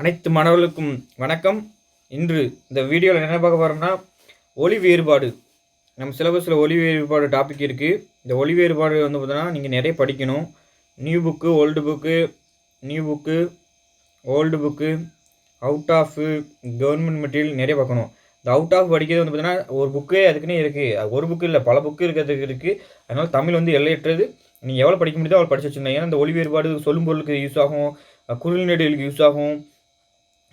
அனைத்து மாணவர்களுக்கும் வணக்கம். இன்று இந்த வீடியோவில் என்ன பார்க்க போகிறோம்னா, ஒலி வேறுபாடு. நம்ம சிலபஸில் ஒலி வேறுபாடு டாபிக் இருக்குது. இந்த ஒலி வேறுபாடு வந்து பார்த்தோன்னா நீங்கள் நிறைய படிக்கணும். New book, old book, new book, old book, out of, government material நிறைய பார்க்கணும். இந்த அவுட் ஆஃப் படிக்கிறது வந்து பார்த்தீங்கன்னா ஒரு புக்கே அதுக்குன்னே இருக்குது. ஒரு புக்கு இல்லை, பல புக்கு இருக்கிறதுக்கு இருக்குது. அதனால் தமிழ் வந்து எல்லையற்றது. நீங்கள் எவ்வளோ படிக்க முடியுதோ அவ்வளோ படித்து வச்சுருந்தீங்க. ஏன்னா இந்த ஒலி வேறுபாடு சொல்லும் பொருளுக்கு யூஸ் ஆகும், குரல் நெடிலுக்கு யூஸ் ஆகும்,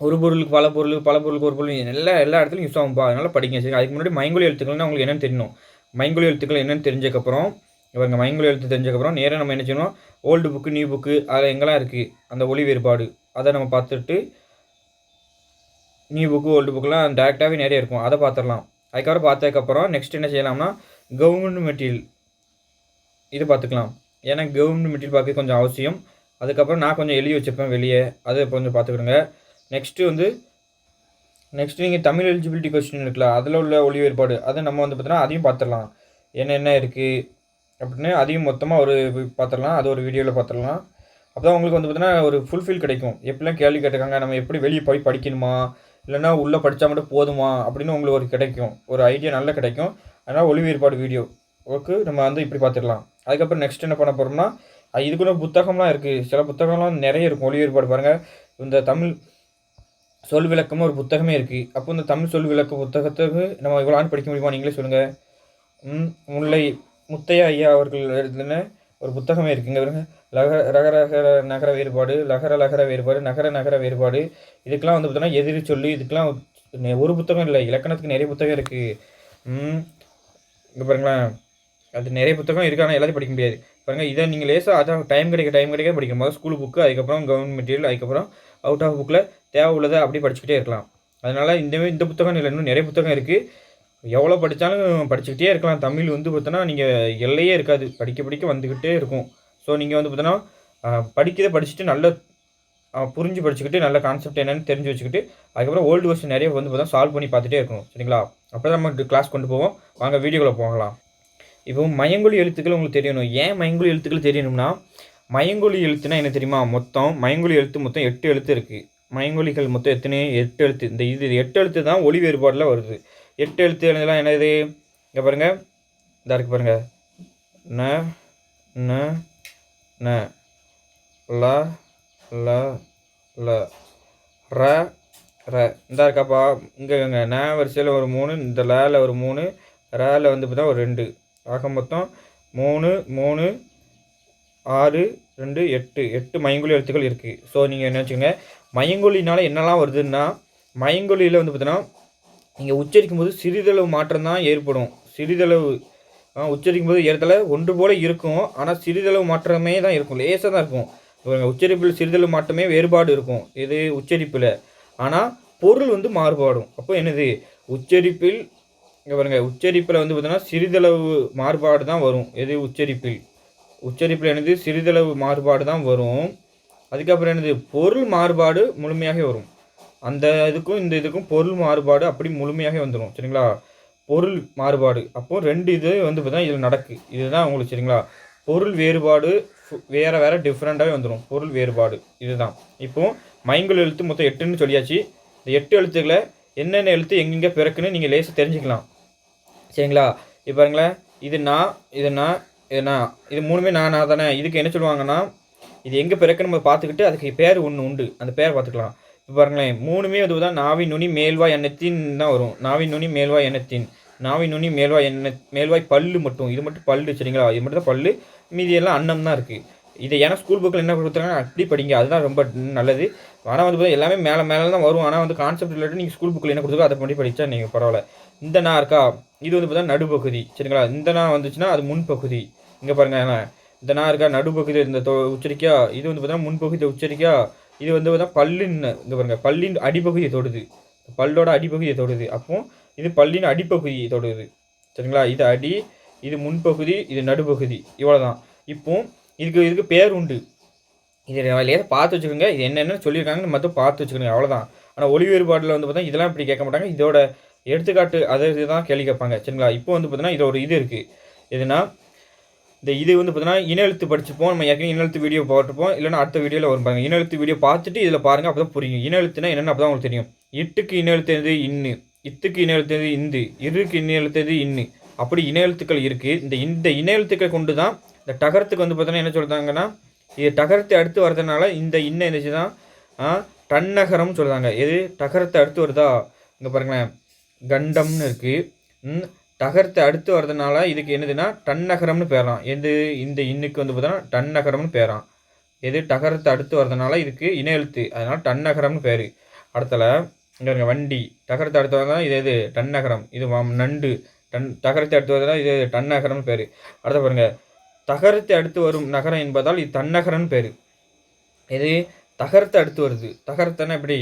ஒரு பொருளுக்கு பல பொருள், பல பொருளுக்கு ஒரு பொருள், எல்லா இடத்துலையும் யூஸ் ஆகும்பா. அதனால் படிங்க. சரி, அதுக்கு முன்னாடி மைங்கோலி எழுத்துக்கள்னா உங்களுக்கு என்னென்னு தெரியணும். மைங்கோலி எழுத்துக்கள் என்னென்னு தெரிஞ்சக்கப்புறம், இவங்க மைங்கோலி எழுத்து தெரிஞ்சக்கப்புறம் நேராக நம்ம என்ன செய்யணும், ஓல்டு புக்கு, நியூ புக்கு, அதில் எங்கெல்லாம் இருக்குது அந்த ஒலி வேறுபாடு அதை நம்ம பார்த்துட்டு, நியூ புக்கு, ஓல்டு புக்கெலாம் டேரெக்டாகவே நிறைய இருக்கும், அதை பார்த்துடலாம். அதுக்கப்புறம் பார்த்ததுக்கப்புறம் நெக்ஸ்ட் என்ன செய்யலாம்னா, கவர்மெண்ட் மெட்டீரியல் இது பார்த்துக்கலாம். ஏன்னா கவர்மெண்ட் மெட்டீரியல் பார்க்க கொஞ்சம் அவசியம். அதுக்கப்புறம் நான் கொஞ்சம் எழுதி வச்சுருப்பேன் வெளியே, அதை கொஞ்சம் பார்த்துக்கிடுங்க. நெக்ஸ்ட்டு நீங்கள் தமிழ் எலிஜிபிலிட்டி கொஸ்டின் இருக்குல்ல, அதில் உள்ள ஒலி வேறுபாடு அதை நம்ம வந்து பார்த்தோன்னா அதையும் பார்த்துடலாம். என்னென்ன இருக்குது அப்படின்னு அதையும் மொத்தமாக ஒரு பார்த்துடலாம். அது ஒரு வீடியோவில் பார்த்துடலாம். அப்போ தான் உங்களுக்கு வந்து பார்த்தோன்னா ஒரு ஃபுல்ஃபில் கிடைக்கும். எப்படிலாம் கேள்வி கேட்டிருக்காங்க, நம்ம எப்படி வெளியே போய் படிக்கணுமா, இல்லைனா உள்ளே படித்தா மட்டும் போதுமா அப்படின்னு உங்களுக்கு ஒரு கிடைக்கும், ஒரு ஐடியா நல்லா கிடைக்கும். அதனால் ஒலி வேறுபாடு வீடியோ ஓகே நம்ம வந்து இப்படி பார்த்துடலாம். அதுக்கப்புறம் நெக்ஸ்ட் என்ன பண்ண போகிறோம்னா, இதுக்குள்ள புத்தகம்லாம் இருக்குது. சில புத்தகம்லாம் நிறைய இருக்கும் ஒலி வேறுபாடு. பாருங்கள், இந்த தமிழ் சொல் விளக்கமும் ஒரு புத்தகமே இருக்குது. அப்போ இந்த தமிழ் சொல் விளக்க புத்தகத்துக்கு நம்ம இவ்வளோ ஆண்டு படிக்க முடியுமா, நீங்களே சொல்லுங்கள். முத்தையா ஐயா அவர்கள் எழுதின ஒரு புத்தகமே இருக்குங்க. ரகர நகர வேறுபாடு, லகர வேறுபாடு, நகர வேறுபாடு, இதுக்கெல்லாம் வந்து பார்த்தோன்னா எதிரி சொல்லி, இதுக்கெல்லாம் ஒரு புத்தகம் இல்லை, இலக்கணத்துக்கு நிறைய புத்தகம் இருக்குது. இங்கே பாருங்களேன், அது நிறைய புத்தகம் இருக்குது. ஆனால் எல்லாத்தையும் படிக்க முடியாது. பாருங்கள், இதை நீங்கள் லேசாக அதான் டைம் கிடைக்க படிக்கும் போது ஸ்கூல் புக்கு, அதுக்கப்புறம் கவர்மெண்ட் மெட்டீரியல், அதுக்கப்புறம் அவுட் ஆஃப் புக்கில் தேவை உள்ளதை அப்படி படிச்சுக்கிட்டே இருக்கலாம். அதனால் இந்த புத்தகம் இல்லை, இன்னும் நிறைய புத்தகம் இருக்குது. எவ்வளோ படித்தாலும் படிச்சுக்கிட்டே இருக்கலாம். தமிழ் வந்து பார்த்தோன்னா நீங்கள் எல்லையே இருக்காது, படிக்க வந்துக்கிட்டே இருக்கும். ஸோ நீங்கள் வந்து பார்த்தோன்னா படிச்சுட்டு நல்ல புரிஞ்சு படிச்சுக்கிட்டு நல்ல கான்செப்ட் என்னென்னு தெரிஞ்சு வச்சுக்கிட்டு, அதுக்கப்புறம் ஓல்டு வெர்ஷன் நிறைய வந்து பார்த்தா சால்வ் பண்ணி பார்த்துட்டே இருக்கணும். சரிங்களா? அப்போ தான் நம்ம கிளாஸ் கொண்டு போவோம். வாங்க வீடியோக்குள்ளே போகலாம். இப்போ மயங்கொலி எழுத்துக்கள் உங்களுக்கு தெரியணும். ஏன் மயங்கொலி எழுத்துக்கள் தெரியணும்னா, மயங்கொலி எழுத்துனா என்ன தெரியுமா, மயங்கொலி எழுத்து மொத்தம் 8 எழுத்து இருக்குது. மயங்கொலிகள் மொத்தம் எத்தனை, 8 எழுத்து. இந்த இது 8 எழுத்து தான் ஒலி வேறுபாடில் வருது. 8 எழுத்து எழுதலாம். என்னது, இங்கே பாருங்கள், இதாக இருக்குது பாருங்கள். ந ந ந ல ல ல ர ர இந்த இருக்காப்பா. இங்கே ந வரிசையில் ஒரு 3, இந்த ல ஒரு 3, ரல வந்து பார்த்தா ஒரு 2, ஆக மொத்தம் 3 3 6 2 8 மயங்கொலி எழுத்துக்கள் இருக்குது. ஸோ நீங்கள் என்ன வச்சுக்கோங்க, மயங்கொலினால் என்னெல்லாம் வருதுன்னா, மயங்கொலியில் வந்து பார்த்தோன்னா நீங்கள் உச்சரிக்கும் போது சிறிதளவு மாற்றம் தான் ஏற்படும். சிறிதளவு உச்சரிக்கும் போது ஏறத்தாழ ஒன்று போல் இருக்கும், ஆனால் சிறிதளவு மாற்றமே தான் இருக்கும், லேசாக தான் இருக்கும். உச்சரிப்பில் சிறிதளவு மாற்றமே வேறுபாடு இருக்கும், இது உச்சரிப்பில். ஆனால் பொருள் வந்து மாறுபாடும். அப்போ என்னது, உச்சரிப்பில் இங்கே பாருங்கள், உச்சரிப்பில் வந்து பார்த்தோன்னா சிறிதளவு மாறுபாடு தான் வரும். எது, உச்சரிப்பில் என்னது, சிறிதளவு மாறுபாடு தான் வரும். அதுக்கப்புறம் என்னது, பொருள் மாறுபாடு முழுமையாக வரும். அந்த இதுக்கும் இந்த இதுக்கும் பொருள் மாறுபாடு அப்படி முழுமையாக வந்துடும். சரிங்களா? பொருள் மாறுபாடு அப்போது 2 இது வந்து பார்த்தா இதில் நடக்கு. இதுதான் உங்களுக்கு சரிங்களா. பொருள் வேறுபாடு வேறு டிஃப்ரெண்ட்டாகவே வந்துடும். பொருள் வேறுபாடு இதுதான். இப்போது மயங்கொலி எழுத்து மொத்தம் 8ன்னு சொல்லியாச்சு. இந்த 8 எழுத்துக்களை என்னென்ன எழுத்து எங்கெங்கே பிறக்குன்னு நீங்கள் லேசாக தெரிஞ்சுக்கலாம். சரிங்களா? இப்போ பாருங்களேன், இது இது 3மே நான் தானே. இதுக்கு என்ன சொல்லுவாங்கன்னா, இது எங்கே பிறக்குன்னு நம்ம பார்த்துக்கிட்டு அதுக்கு பேர் ஒன்று உண்டு, அந்த பேர் பார்த்துக்கலாம். இப்போ பாருங்களேன், 3மே வந்து தான் நாவின் நுனி மேல்வாய் எண்ணத்தின் தான் வரும். நாவின் நுனி மேல்வாய் எண்ணத்தின், நாவின் நுனி மேல்வாய் பல்லு மட்டும், இது மட்டும் பல்லு. சரிங்களா? இது மட்டும் தான் பல்லு, மீதி எல்லாம் அன்னம் தான் இருக்குது. இதை ஏன்னா ஸ்கூல் புக்கில் என்ன கொடுத்துருக்காங்க அப்படி படிங்க, அதுதான் ரொம்ப நல்லது. ஆனால் வந்து எல்லாமே மேலே தான் வரும். ஆனால் வந்து கான்செப்ட் ரிலேட்டட் நீங்கள் ஸ்கூல் புக்கில் என்ன கொடுத்துருக்கோ அதை பண்ணி படித்தா நீங்கள் பரவாயில்ல. இந்த நான் இருக்கா, இது வந்து பார்த்தா நடுப்பகுதி. சரிங்களா? இந்த நான் வந்துச்சுன்னா அது முன்பகுதி. இங்கே பாருங்கள், இந்த நான் இருக்கா நடுப்பகுதி இந்த உச்சரிக்கா, இது வந்து பார்த்தா முன்பகுதியை உச்சரிக்கா. இது வந்து பார்த்தா பல்லின்னு, இங்கே பாருங்கள், பல்லின் அடிப்பகுதியை தொடுது, பல்லோட அடிப்பகுதியை தொடுது. அப்போ இது பல்லின் அடிப்பகுதியை தொடுது. சரிங்களா? இது அடி, இது முன்பகுதி, இது நடுப்பகுதி, இவ்வளோ தான். இப்போ இதுக்கு பேர் உண்டு. இது லேசாக பார்த்து வச்சுக்கோங்க. இது என்னென்னு சொல்லியிருக்காங்கன்னு மட்டும் பார்த்து வச்சுக்கோங்க, அவ்வளோதான். ஆனால் ஒலி வேறுபாடில் வந்து பார்த்தா இதெல்லாம் இப்படி கேட்க மாட்டாங்க. இதோட எடுத்துக்காட்டு அதை இதுதான் கேள்வி கேட்பாங்க. சரிங்களா? இப்போ வந்து பார்த்தீங்கன்னா இது ஒரு இது இருக்குது. எதுனா இது வந்து பார்த்தீங்கன்னா இனெழுத்து படிச்சுப்போம். நம்ம ஏற்கனவே இனெழுத்து வீடியோ போட்டிருப்போம். இல்லைன்னா அடுத்த வீடியோவில் வரும் பாருங்கள். இனெழுத்து வீடியோ பார்த்துட்டு இதில் பாருங்கள். அப்போ தான் புரியும். இனெழுத்துனா என்னென்னு அப்போ தான் உங்களுக்கு தெரியும். இட்டுக்கு இனெழுத்து எது இன்னு, இத்துக்கு இனெழுத்து எது இந்து, இருக்கு இனெழுத்து எது இன்னு, அப்படி இனெழுத்துக்கள் இருக்குது. இந்த இனெழுத்துக்களை கொண்டு தான் இந்த டகரத்துக்கு வந்து பார்த்தீங்கன்னா என்ன சொல்கிறாங்கன்னா, இது டகரத்தை அடுத்து வர்றதுனால இந்த இன்ன என்னச்சு தான் டன்னகரம்னு சொல்கிறாங்க. எது டகரத்தை அடுத்து வருதா, இங்கே பாருங்களேன் கண்டம்னு இருக்குது. டகரத்தை அடுத்து வர்றதுனால இதுக்கு என்னதுன்னா டன்னகரம்னு பேரலாம். இந்த இன்னுக்கு வந்து பார்த்தோன்னா டன்னகரம்னு பேரான். எது டகரத்தை அடுத்து வர்றதுனால இதுக்கு இன எழுத்து, அதனால் டன்னகரம்னு பேர். அடுத்தல இங்கே வண்டி டகரத்தை அடுத்து வரதுனால இது டன்னகரம். இது நண்டு டகரத்தை அடுத்து வரதுனால இது டன்னகரம்னு பேர். அடுத்த பாருங்கள் தகரத்தை அடுத்து வரும் நகரம் என்பதால் இது தன்னகரம்னு பேர். இது தகரத்தை அடுத்து வருது. தகரத்தைன்னா எப்படி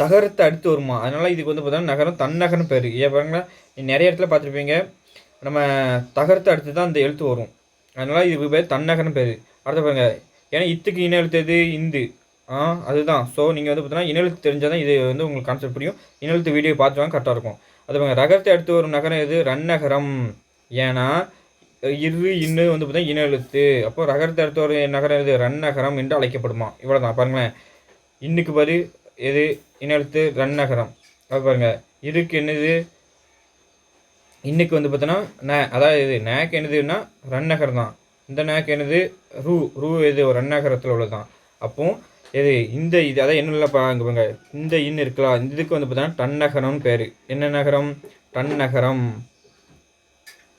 தகரத்தை அடுத்து வருமா, அதனால் இதுக்கு வந்து பார்த்தோன்னா நகரம் தன்னகரம்னு பேர். ஏன் பாருங்களேன் நிறைய இடத்துல பார்த்துருப்பீங்க, நம்ம தகரத்தை அடுத்து தான் இந்த எழுத்து வரும். அதனால் இதுக்கு பேர் தன்னகரம்னு பேர். அடுத்த பாருங்கள் ஏன்னா இத்துக்கு இன எழுத்து எது இந்து, அதுதான். ஸோ நீங்கள் வந்து பார்த்தீங்கன்னா இனெழுத்து தெரிஞ்சால் தான் இது வந்து உங்களுக்கு கான்செப்ட் புரியும். இனெழுத்து வீடியோ பார்த்துவாங்க கரெக்டாக இருக்கும். அது பாருங்கள் ரகரத்தை அடுத்து வரும் நகரம் எது ரன்னகரம். ஏன்னா இன்னு வந்து பார்த்தீங்கன்னா இனெழுத்து. அப்போ ரகரத்தை அடுத்து ஒரு நகரம் எது ரன்னகரம் என்று அழைக்கப்படுமா. இவ்வளோ தான் பாருங்களேன். இன்னுக்கு பாரு எது இனெழுத்து ரன்னகரம். அது பாருங்கள் இதுக்கு என்னது இன்னுக்கு வந்து பார்த்தோன்னா அதாவது இது நேக்கு என்னதுன்னா ரன்னகரம் தான். இந்த நேக்கு என்னது ரூ எது ஒரு ரன்னகரத்தில் உள்ளதான். அப்போ எது இது அதான் என்ன இல்லைப்பா இங்கே பாருங்க இந்த இன்னு இருக்கலாம். இந்த இதுக்கு வந்து பார்த்தோன்னா டன்னகரம்னு பேர். என்ன நகரம் டன்னகரம்.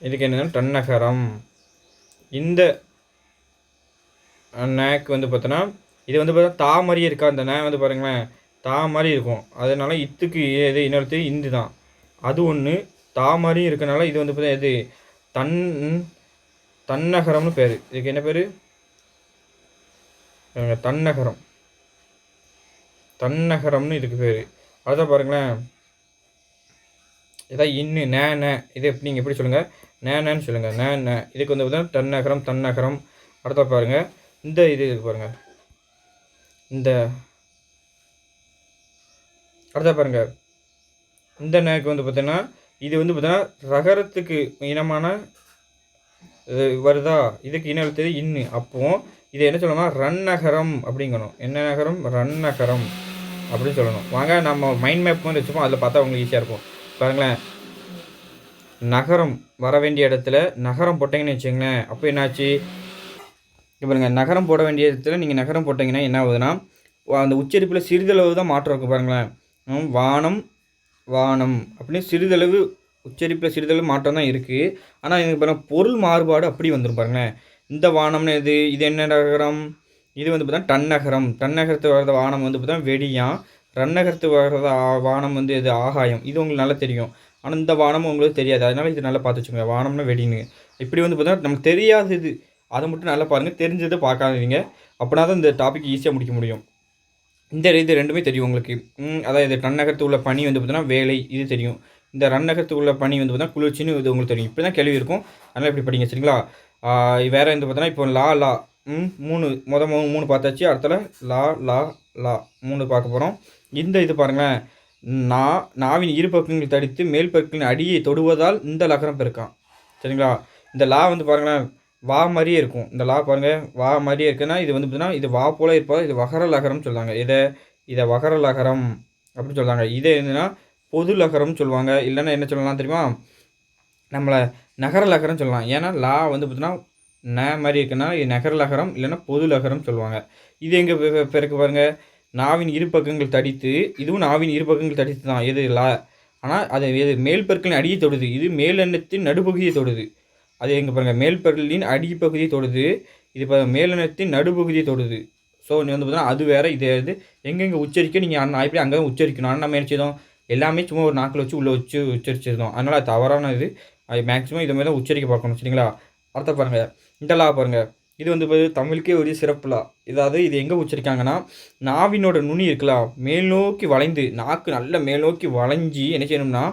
இதுக்கு என்னதுன்னா டன்னகரம். இந்த நேக்கு வந்து பார்த்தோன்னா இது வந்து பார்த்தா தா மாதிரியே இருக்கா. அந்த நே வந்து பாருங்களேன் தா மாதிரி இருக்கும். அதனால இத்துக்கு எது இன்னொருத்து இந்து தான். அது ஒன்று தா மாதிரியும் இருக்கனால இது வந்து பார்த்தா எது தன்னகரம்னு பேர். இதுக்கு என்ன பேர் தன்னகரம். தன்னகரம்னு இதுக்கு பேர். அதான் பாருங்களேன் இதான் இன்னு நே இது எப்படி நீங்கள் எப்படி சொல்லுங்கள் நேன்னு சொல்லுங்கள் நே. இதுக்கு வந்து பார்த்தா தன்னகரம். அடுத்த பாருங்கள் இந்த இது பாருங்கள் இந்த அடுத்த பாருங்கள் இந்த நேக்கு வந்து பார்த்தீங்கன்னா இது வந்து பார்த்தீங்கன்னா ரகரத்துக்கு இனமான வருதா. இதுக்கு இன எழுத்து இன்னு. அப்போ இதை என்ன சொல்லணும்னா ரன்னகரம் அப்படிங்கணும். என்ன நகரம் ரன்னகரம் அப்படின்னு சொல்லணும். வாங்க நம்ம மைண்ட் மேப் மாதிரி வச்சுப்போம், அதில் பார்த்தா உங்களுக்கு ஈஸியாக இருக்கும். பாருங்களேன் நகரம் வர வேண்டிய இடத்துல நகரம் போட்டிங்கன்னு வச்சுங்களேன். அப்போ என்னாச்சு இப்போ பாருங்கள் நகரம் போட வேண்டிய இடத்துல நீங்கள் நகரம் போட்டிங்கன்னா என்ன ஆகுதுன்னா அந்த உச்சரிப்பில் சிறிதளவு தான் மாற்றம் இருக்குது. பாருங்களேன் வானம் அப்படின்னு சிறிதளவு உச்சரிப்பில் சிறிதளவு மாற்றம் தான் இருக்குது. ஆனால் எனக்கு பாருங்கள் பொருள் மாறுபாடு அப்படி வந்துடும். பாருங்களேன் இந்த வானம்னு இது என்ன நகரம், இது வந்து பார்த்தா டன்னகரம். டன்னகரத்து வர்ற வானம் வந்து பார்த்தா வெடியாம். ரன்னகரத்து வர்ற வானம் வந்து இது ஆகாயம். இது உங்களுக்கு நல்லா தெரியும். ஆனால் இந்த வானம் உங்களுக்கு தெரியாது. அதனால் இது நல்லா பார்த்து வச்சுக்கோங்க. வானம்னா வெடின்னு இப்படி வந்து பார்த்தா நமக்கு தெரியாதது அதை மட்டும் நல்லா பாருங்கள். தெரிஞ்சதை பார்க்காதீங்க. அப்படின்னா தான் இந்த டாபிக் ஈஸியாக முடிக்க முடியும். இது ரெண்டுமே தெரியும் உங்களுக்கு. அதாவது டன்னகரத்து உள்ள பனி வந்து பார்த்தீங்கன்னா வேலை இது தெரியும். இந்த ரன்னகரத்து உள்ள பனி வந்து பார்த்தீங்கன்னா குளிர்ச்சின்னு இது உங்களுக்கு தெரியும். இப்படி தான் கேள்வி இருக்கும். அதனால் இப்படி படிங்க சரிங்களா. வேறு வந்து பார்த்தோன்னா இப்போ லா மூணு பார்த்தாச்சு. அடுத்தல லா 3 பார்க்க போகிறோம். இது பாருங்களேன் நாவின் இரு பக்கங்கள் தடித்து மேல் பக்கங்களின் அடியை தொடுவதால் இந்த லகரம் பெருக்கான் சரிங்களா. இந்த லா வந்து பாருங்களேன் வா மாதிரியே இருக்கும். இந்த லா பாருங்கள் வா மாதிரியே இருக்குன்னா இது வந்து பார்த்தீங்கன்னா இது வா போல இருப்போம். இது வகர லகரம்னு சொல்லுவாங்க. இதை வகர லகரம் அப்படின்னு சொல்லுவாங்க. இதே என்னன்னா பொது லகரம்னு சொல்லுவாங்க. இல்லைன்னா என்ன சொல்லலாம் தெரியுமா, நம்மளை நகர லகரம்னு சொல்லலாம். ஏன்னா லா வந்து பார்த்தீங்கன்னா மாதிரி இருக்குன்னா இது நகர லகரம் இல்லைன்னா பொது லகரம் சொல்லுவாங்க. இது எங்கே பிறகு பாருங்கள் நாவின் இரு பக்கங்கள் தடித்து, இதுவும் நாவின் இரு பக்கங்கள் தடித்து தான் எது லா. ஆனால் அது எது மேல் பற்களின் அடியை தொடுது. இது மேலெண்ணத்தின் நடுப்பகுதியை தொடுது. அது எங்கே பாருங்கள் மேல் பற்களின் அடிப்பகுதியை தொடுது. இது இப்போ மேலெண்ணத்தின் நடுப்பகுதியை தொடுது. ஸோ நீ வந்து பார்த்தீங்கன்னா அது வேறு இது எங்கெங்கே உச்சரிக்க நீங்கள் எப்படி அங்கே தான் உச்சரிக்கணும். ஆனால் நம்ம என்ன செய்தோம் எல்லாமே சும்மா ஒரு நாக்கில் வச்சு உள்ளே வச்சு உச்சரிச்சிருந்தோம். அதனால் அது தவறான இது. அது மேக்ஸிமம் இதை மாதிரி தான் உச்சரிக்க பார்க்கணும் சரிங்களா. அடுத்த பாருங்கள் இந்த லா பாருங்கள் இது வந்து தமிழுக்கே ஒரு சிறப்பு லா. இதாவது இது எங்கே உச்சரிக்காங்கன்னா நாவினோட நுனி இருக்கலாம் மேல் நோக்கி வளைந்து நாக்கு நல்ல மேல் நோக்கி வளைஞ்சி என்ன செய்யணும்னா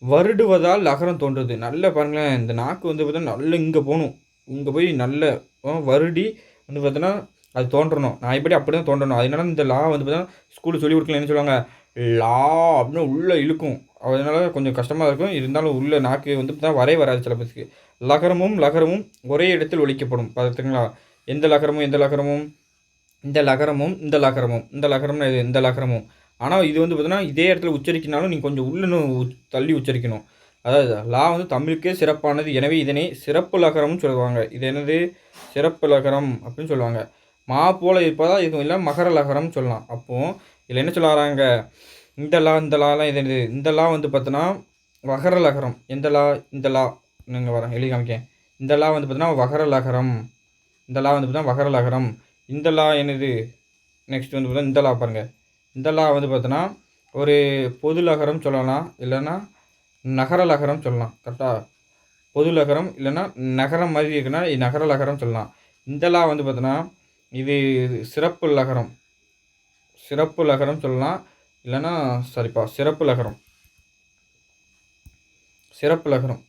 வருடுவதால் லகரம் தோன்றுது. நல்ல பாருங்களேன் இந்த நாக்கு வந்து பார்த்தா நல்ல இங்கே போகணும். இங்கே போய் நல்ல வருடி வந்து பார்த்தோன்னா அது தோன்றணும். நான் இப்படி அப்படி தான் தோன்றணும். அதனால இந்த லா வந்து பார்த்தா ஸ்கூலில் சொல்லி கொடுக்கல என்ன சொல்லுவாங்க லா அப்படின்னு உள்ளே இழுக்கும். அதனால கொஞ்சம் கஷ்டமாக இருக்கும். இருந்தாலும் உள்ள நாக்கு வந்து தான் வரவே வராது சில பேத்துக்கு. லகரமும் ஒரே இடத்தில் ஒலிக்கப்படும். பார்த்துங்களா? எந்த லகரமும் எந்த லகரமும் இந்த லகரமும் இந்த லகரமும் இந்த லகரம்னா இது இந்த லகரமும். ஆனா இது வந்து பார்த்தீங்கன்னா, இதே இடத்துல உச்சரிக்கனாலும் நீங்க கொஞ்சம் உள்ள இன்னும் தள்ளி உச்சரிக்கணும். அதாவது லா வந்து தமிழுக்கே சிறப்பானது. எனவே இதனை சிறப்பு லகரம்னு சொல்லுவாங்க. இது என்னது? சிறப்பு லகரம் அப்படின்னு சொல்லுவாங்க. மா போல இருப்பதால் இது இல்ல மகர லகரம்னு சொல்லலாம். அப்போ இதில என்ன சொல்ல வராங்க? இந்த லாலாம் இது என்னது? இந்த லா வந்து பார்த்தீன்னா, வகர லகரம். எந்த லா? இந்த லா. இருங்க வரேன் எழுதி காமிக்கிறேன். இந்த லா வந்து பார்த்தீங்கன்னா, வகர லகரம். இந்த லா வந்து பார்த்தீங்கன்னா, வகர லகரம். இந்த லா என்னது? நெக்ஸ்ட் வந்து பார்த்தீங்கன்னா, இந்த லா பாருங்க. இந்த லா வந்து பார்த்தீன்னா, ஒரு பொது லகரம் சொல்லலாம். இல்லன்னா நகர லகரம் சொல்லலாம். கரெக்ட்டா? பொது லகரம் இல்லன்னா நகரம் மாதிரி இருக்குன்னா, நகர லகரம் சொல்லலாம். இந்த லா வந்து பார்த்தீன்னா, இது சிறப்பு லகரம். சிறப்பு லகரம் சொல்லலாம். இல்லன்னா சாரிப்பா சிறப்பு லகரம். சிறப்பு லகரம்.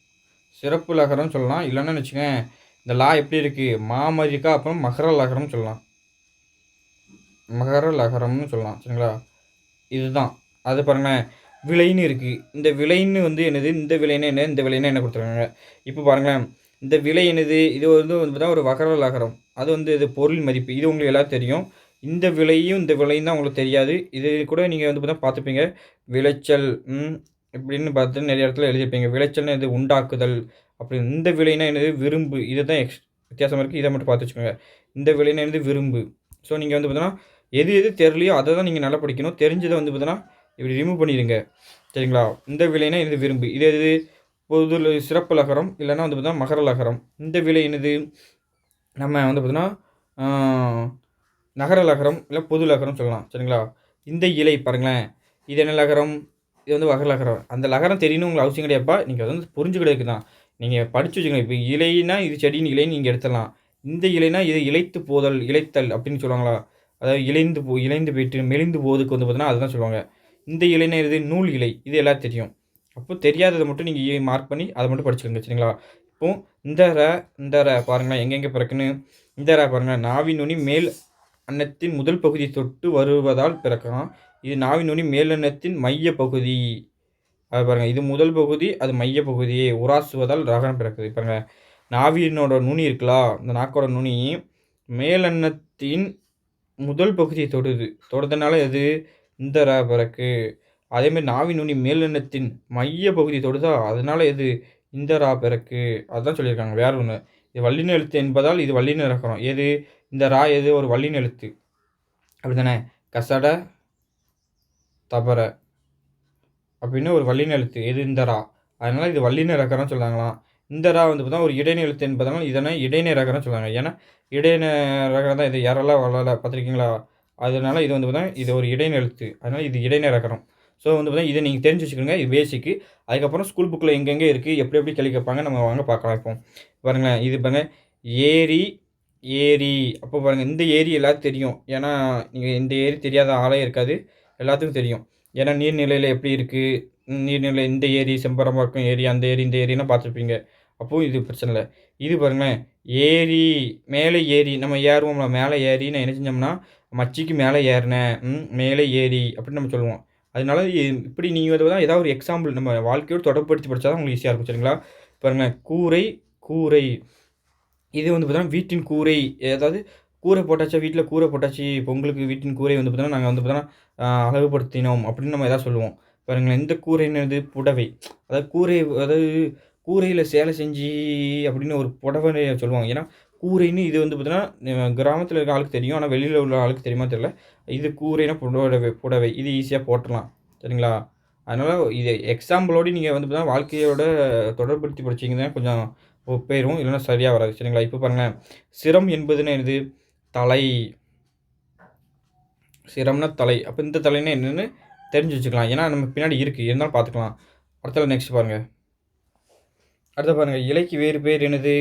சிறப்பு லகரம்னு சொல்லலாம். இல்லன்னா வச்சுக்கோங்க, இந்த லா எப்படி இருக்கு? மா மாரி இருக்கா? அப்புறம் மகர லகரம்னு சொல்லலாம். மகர லகரம்னு சொல்லலாம். சரிங்களா? இதுதான். அது பாருங்களேன், விலைன்னு இருக்கு. இந்த விலைன்னு வந்து என்னது? இந்த விலைன்னா என்ன? இந்த விலைன்னா என்ன குடுத்துருக்காங்க? இப்போ பாருங்களேன், இந்த விலை என்னது? இது வந்து பார்த்தா ஒரு வகர லகரம். அது வந்து இது பொருள் மதிப்பு. இது உங்களுக்கு எல்லாரும் தெரியும். இந்த விலையும், இந்த விலையும் தான் உங்களுக்கு தெரியாது. இது கூட நீங்க வந்து பார்த்தா பார்த்துப்பீங்க. விளைச்சல் இப்படின்னு பார்த்து நெறைய இடத்துல எழுதியிருப்பீங்க. விளைச்சல்னா எது? உண்டாக்குதல் அப்படின்னு. இந்த விலைன்னா என்னது? விரும்பு. இதுதான் வித்தியாசமா இருக்கு. இத மட்டும் பார்த்து வச்சுக்கோங்க. இந்த விலைன்னா என்னது? விரும்பு. ஸோ நீங்க வந்து பார்த்தீங்கன்னா, எது எது தெரியலையோ அத தான் நீங்க நல்லா படிக்கணும். தெரிஞ்சத வந்து பார்த்தீங்கன்னா, இப்படி ரிமூவ் பண்ணிடுங்க. சரிங்களா? இந்த விலைனா இது விரும்பு. இது எது? பொது சிறப்பு லகரம். இல்லன்னா வந்து பார்த்தீங்கன்னா, மகர லகரம். இந்த விலை என்னது? நம்ம வந்து பார்த்தீங்கன்னா, ஆ நகர லகரம், இல்ல பொது லகரம் சொல்லலாம். சரிங்களா? இந்த இலை பாருங்களேன். இது என்ன லகரம்? இது வந்து வகர லகரம். அந்த லகரம் தெரியணும்னு உங்களுக்கு அவசியம் கிடையாதுப்பா. நீங்க அத வந்து புரிஞ்சுக்கிறதுக்கு தான். நீங்க படிச்சு வச்சுக்கணும். இப்ப இலைனா இது செடியின் இலைன்னு நீங்க எடுத்துடலாம். இந்த இலைனா இது இளைத்து போதல், இளைத்தல் அப்படின்னு சொல்லுவாங்களா? அதாவது இலைந்து போயிட்டு மெலிந்து போவதுக்கு வந்து பார்த்தீங்கன்னா, அதுதான் சொல்லுவாங்க. இந்த இலைனா எது? நூல் இலை. இது எல்லாம் தெரியும். அப்போ தெரியாதத மட்டும் நீங்க மார்க் பண்ணி அத மட்டும் படிச்சுக்கோங்க. சரிங்களா? இப்போ இந்த பாருங்களேன் எங்கெங்க பிறக்குன்னு. இந்த பாருங்க. நாவின் நுனி மேல் அன்னத்தின் முதல் பகுதி தொட்டு வருவதால் பிறக்கலாம். இது நாவின் நுனி மேலன்னத்தின் மைய பகுதி. அது பாருங்க. இது முதல் பகுதி, அது மைய பகுதியை உராசுவதால் ரகரம் பிறக்குது. பாருங்க. நாவினோட நுனி இருக்குல்லா, இந்த நாக்கோட நுனி மேலன்னத்தின் முதல் பகுதியை தொடுது. தொடுறதுனால எது? இந்த பிறக்கு. அதேமாரி நாவின் நுனி மேலெண்ணத்தின் மைய பகுதி தொடுதா, அதனால எது? இந்த பிறக்கு. அதான் சொல்லியிருக்காங்க. வேற ஒண்ணு. இது வல்லின எழுத்து என்பதால் இது வல்லின இலக்கணம். எது? இந்த எது? ஒரு வல்லின எழுத்து. அப்படிதானே? கசட, தபர அப்படின்னு ஒரு வல்லின எழுத்து. எது? இந்த அதனால இது வல்லின இலக்கணம்னு சொல்றாங்களாம். இந்த வந்து பார்த்தா ஒரு இடைநிலை எழுத்து என்பதனால இதனை இடைநிலை ரகரம்னு சொல்றாங்க. ஏன்னா, இடைநிலை ரகரம் தான் இது. யரள, வளல பார்த்துருக்கீங்களா? அதனால இது வந்து பார்த்தா இது ஒரு இடைநிலை எழுத்து. அதனால இது இடைநிலை ரகரம். ஸோ வந்து பார்த்தா இத நீங்க தெரிஞ்சு வச்சுக்கோங்க. இது பேசிக்கு. அதுக்கப்புறம் ஸ்கூல் புக்ல எங்கெங்க இருக்கு, எப்படி எப்படி கேள்வி கேட்பாங்க நம்ம வாங்க பார்க்கலாம் இப்போ. பாருங்களேன், இது பாருங்க ஏரி, ஏரி. அப்போ பாருங்க இந்த ஏரி எல்லாத்துக்கும் தெரியும். ஏன்னா, நீங்க இந்த ஏரி தெரியாத ஆளே இருக்காது. எல்லாத்துக்கும் தெரியும். ஏன்னா, நீர்நிலையில எப்படி இருக்கு? நீர்நிலை இந்த ஏரி, செம்பரம்பாக்கம் ஏரி, அந்த ஏரி, இந்த ஏரிலாம் பார்த்துருப்பீங்க. அப்போ இது பிரச்சனை இல்ல. இது பாருங்களேன், ஏரி, மேலே ஏரி நம்ம ஏறுவோம்ல, மேலே ஏறி நான் என்ன செஞ்சோம்னா, மச்சிக்கு மேலே ஏறினேன், மேலே ஏரி அப்படின்னு நம்ம சொல்லுவோம். அதனால இப்படி நீங்க வந்து தான் ஏதாவது ஒரு எக்ஸாம்பிள் நம்ம வாழ்க்கையோடு தொடர்புபடுத்தி படிச்சா தான் உங்களுக்கு ஈஸியா இருக்கும். சரிங்களா? பாருங்களேன், கூரை, கூரை. இது வந்து பார்த்தீங்கன்னா, வீட்டின் கூரை. அதாவது கூரை போட்டாச்சா, வீட்ல கூரை போட்டாச்சு, பொங்கலுக்கு வீட்டின் கூரை வந்து பார்த்தீங்கன்னா, நாங்க வந்து பார்த்தீங்கன்னா, அழகுபடுத்தினோம் அப்படின்னு நம்ம எதாவது சொல்லுவோம். பாருங்களேன், இந்த கூரை என்னது? புடவை. அதாவது அதாவது கூரையில சேலை செஞ்சு அப்படின்னு ஒரு புடவைன்னு சொல்லுவாங்க. ஏன்னா, கூரைன்னு இது வந்து பார்த்தீங்கன்னா, கிராமத்தில இருக்க ஆளுக்கு தெரியும். ஆனா, வெளியில உள்ள ஆளுக்கு தெரியுமா தெரியல. இது கூரைன்னா புடவை. இது ஈஸியா போட்டுறலாம். சரிங்களா? அதனால இது எக்ஸாம்பிளோட நீங்க வந்து பார்த்தீங்கன்னா, வாழ்க்கையோட தொடர்புபடுத்தி படிச்சீங்கன்னா கொஞ்சம் போயிரும். இல்லன்னா சரியா வராது. சரிங்களா? இப்ப பாருங்களேன், சிரம் என்பதுன்னா என்னது? தலை. சிரம்னா தலை. அப்ப இந்த தலைன்னா என்னன்னு தெரிஞ்சு வச்சுக்கலாம். ஏன்னா, நம்ம பின்னாடி இருக்கு. இருந்தாலும் பார்த்துக்கலாம். அடுத்தது நெக்ஸ்ட் பாருங்க. அடுத்து பாருங்க. இலைக்கு வேறு பேர் என்னது?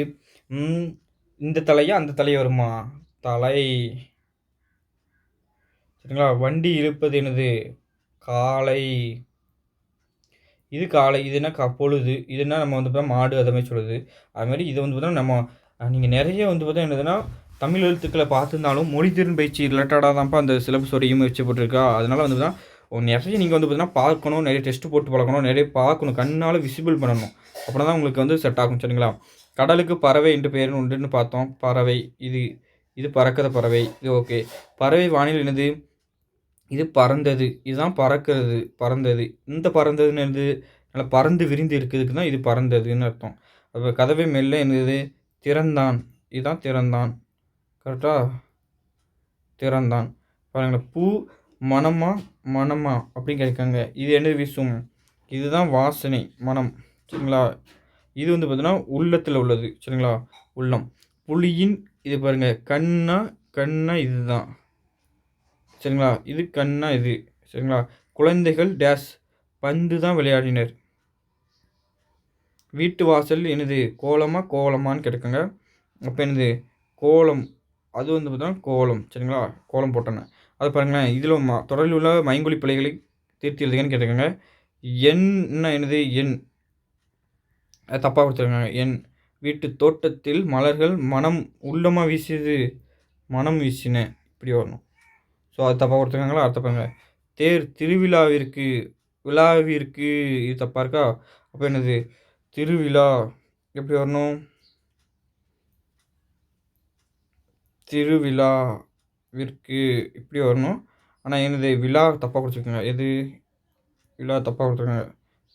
ம். இந்த தலையா? அந்த தலை வருமா? தலை. சரிங்களா? வண்டி இழுப்பது என்னது? காலை. இது காலை. இது என்ன பொழுது. இதுன்னா நம்ம வந்து மாடு அத மாரி சொல்லுது. அது மாரி இது வந்து பார்த்தீங்கன்னா, நம்ம நீங்க நெறைய வந்து பார்த்தா என்னதுன்னா, தமிழ் எழுத்துக்கள பார்த்துருந்தாலும், மொழித்திறன் பயிற்சி ரிலேட்டடா தான்ப்பா அந்த சிலபஸோட வச்சு போட்டுருக்கா. அதனால வந்து பார்த்தீங்கன்னா, நிறைய நீங்கள் வந்து பார்த்தீங்கன்னா பார்க்கணும், நிறைய டெஸ்ட் போட்டு பழக்கணும், நிறைய பார்க்கணும், கண்ணால் விசிபிள் பண்ணணும். அப்படின்னா தான் உங்களுக்கு வந்து செட் ஆகும். சரிங்களா? கடலுக்கு பறவை என்று பெயர் உண்டுன்னு பார்த்தோம். பறவை இது இது பறக்கிற பறவை. இது ஓகே. பறவை வானில் என்னது? இது பறந்தது. இதுதான் பறக்கிறது, பறந்தது. இந்த பறந்ததுன்னு என்னது? நல்லா பறந்து விரிந்து இருக்கிறதுக்கு தான் இது பறந்ததுன்னு அர்த்தம். அப்போ கதவை மெல்ல என்னது? திறந்தான். இதுதான் திறந்தான். கரெக்டா? திறந்தான். பாருங்களேன். பூ மணமா மணமா அப்படின்னு கேட்காங்க. இது என்னது வீசும்? இதுதான் வாசனை, மனம். சரிங்களா? இது வந்து பார்த்தீங்கன்னா உள்ளத்தில் உள்ளது. சரிங்களா? உள்ளம். புலியின் இது பாருங்க. கண்ணா கண்ணா இதுதான். சரிங்களா? இது கண்ணா இது. சரிங்களா? குழந்தைகள் டேஷ் பந்து தான் விளையாடினர். வீட்டு வாசல் என்னது? கோலமா கோலமான்னு கேட்குங்க. அப்போ என்னது? கோலம். அது வந்து பார்த்தீங்கன்னா கோலம். சரிங்களா? கோலம் போட்டோன்னே அது பாருங்களேன். இதில் தொடரில் உள்ள மைங்கொலி பிழைகளை தீர்த்து எழுதுங்கன்னு கேட்டுக்கோங்க. எண்ணா என்னது? எண். அது தப்பாக கொடுத்துருக்காங்க. எண். வீட்டு தோட்டத்தில் மலர்கள் மனம் உள்ளமாக வீசியது. மனம் வீசின. இப்படி வரணும். ஸோ அது தப்பாக கொடுத்துருக்காங்களா? அது தப்பாங்க. திருவிழாவிற்கு விழாவிற்கு இது தப்பாக இருக்கா? அப்போ என்னது? திருவிழா எப்படி வரணும்? திருவிழாவிற்கு இப்படி வரணும். ஆனால் என்னது? விழா தப்பாக கொடுத்துருக்காங்க. எது? விழா தப்பாக கொடுத்துருக்காங்க.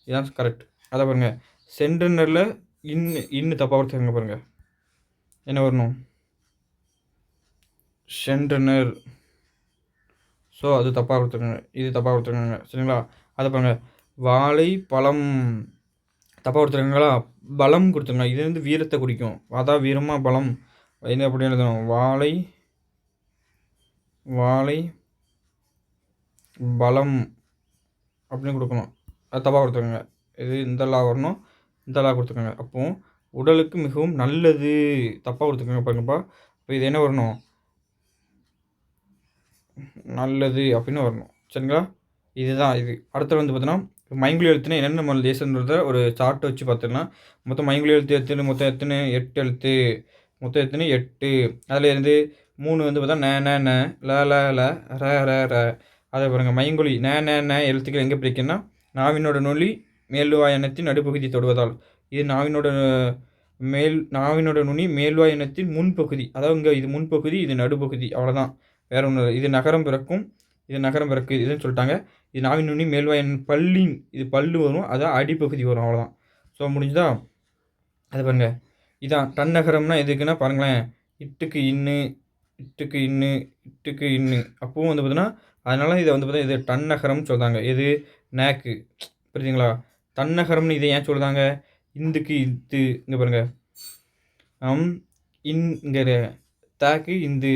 இதுதான் கரெக்ட். அதை பாருங்கள். சென்டனரில் இன்னு தப்பாக கொடுத்துருக்காங்க பாருங்கள். என்ன வரணும்? சென்டனர். ஸோ அது தப்பாக கொடுத்துருக்காங்க. இது தப்பாக கொடுத்துருக்காங்க. சரிங்களா? அதை பாருங்கள். வாழை பழம் தப்பாக கொடுத்துருக்காங்களா? பலம் கொடுத்துருங்க. இது வந்து வீரத்தை குறிக்கும். அதான் வீரமாக பலம் என்ன அப்படி எழுதணும்? வாழை வாழை பலம் அப்படின்னு கொடுக்கணும். அது தப்பாக கொடுத்துருக்காங்க. இது இந்தெல்லாம் வரணும். இந்தெல்லாம் கொடுத்துருக்காங்க. அப்போது உடலுக்கு மிகவும் நல்லது தப்பாக கொடுத்துருக்காங்க பாருங்கப்பா. இப்போ இது என்ன வரணும்? நல்லது அப்படின்னு வரணும். சரிங்களா? இதுதான் இது. அடுத்து வந்து பார்த்தீங்கன்னா மைங்குலி எழுத்துனா என்னென்ன நம்ம தேசன்றத ஒரு சார்ட் வச்சு பார்த்துக்கலாம். மொத்தம் மைங்குலி எழுத்து எத்தனை? மொத்தம் எத்தனை? 8 எழுத்து. மொத்தம் எத்தனை? 8. அதில் இருந்து 3 வந்து பார்த்தா ந ல ல ல ர ர ர. அதை பாருங்கள். மைங்குலி ந எழுத்துக்கள் எங்கே பிரிக்குன்னா நாவினோட நொலி மேல்வாய் எண்ணத்தின் நடுப்பகுதி தொடுவதால். இது நாவினோட நுனி மேல்வாய் எண்ணத்தின் முன்பகுதி. அதாவது இங்கே இது முன்பகுதி, இது நடுப்பகுதி. அவ்வளோதான். வேறு ஒன்றும் இல்லை. இது நகரம் பிறக்கும், இது நகரம் பிறக்கு இதுன்னு சொல்லிட்டாங்க. இது நாவின் நுனி மேல்வாய் பல்லின் இது பல்லு வரும், அதான் அடிப்பகுதி வரும். அவ்வளோதான். ஸோ முடிஞ்சுதா? அது பாருங்கள். இதான் தன்னகரம்னா எதுக்குன்னா பாருங்களேன். இட்டுக்கு இன்னு இட்டுக்கு இன்னு இட்டுக்கு இன்னு. அப்பவும் வந்து பார்த்தீங்கன்னா அதனால இதை வந்து பார்த்தா இது தன்னகரம்னு சொல்கிறாங்க. எது? நேக்கு. புரியுதுங்களா? தன்னகரம்னு இதை ஏன் சொல்கிறாங்க? இந்துக்கு இத்து. இங்கே பாருங்கள். இங்கிற தாக்கு இந்து,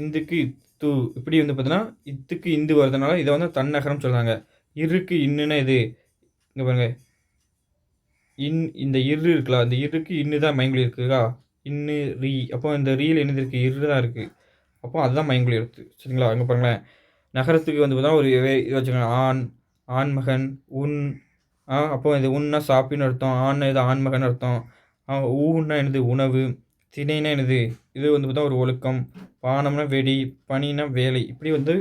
இந்துக்கு இத்து. இப்படி வந்து பார்த்தீங்கன்னா இத்துக்கு இந்து வருதுனால இதை வந்து தன்னகரம் சொல்கிறாங்க. இருக்கு இன்னுன்னா இது இங்கே பாருங்கள். இந்த இரு இருக்குல்ல, அந்த இருக்கு இன்னு தான் மைங்குலி இருக்குதா? இன்னு ரீ. அப்போ இந்த ரீயில் என்னது இருக்குது? இரு தான் இருக்குது. அப்போ அதுதான் மைங்குலி எழுத்து. சரிங்களா? அங்கே பாருங்களேன். நகரத்துக்கு வந்து பார்த்தா ஒரு இது வச்சுக்கோங்க. ஆண், ஆண்மகன், உன். அப்போ இது உன்னா சாப்பின்னு அர்த்தம். ஆண்னா இது ஆண்மகன் அர்த்தம். ஊன்னா என்னது? உணவு. திணைனா என்னது? இது வந்து பார்த்தா ஒரு ஒழுக்கம். பானம்னா வெடி, பனினா வேலை. இப்படி வந்து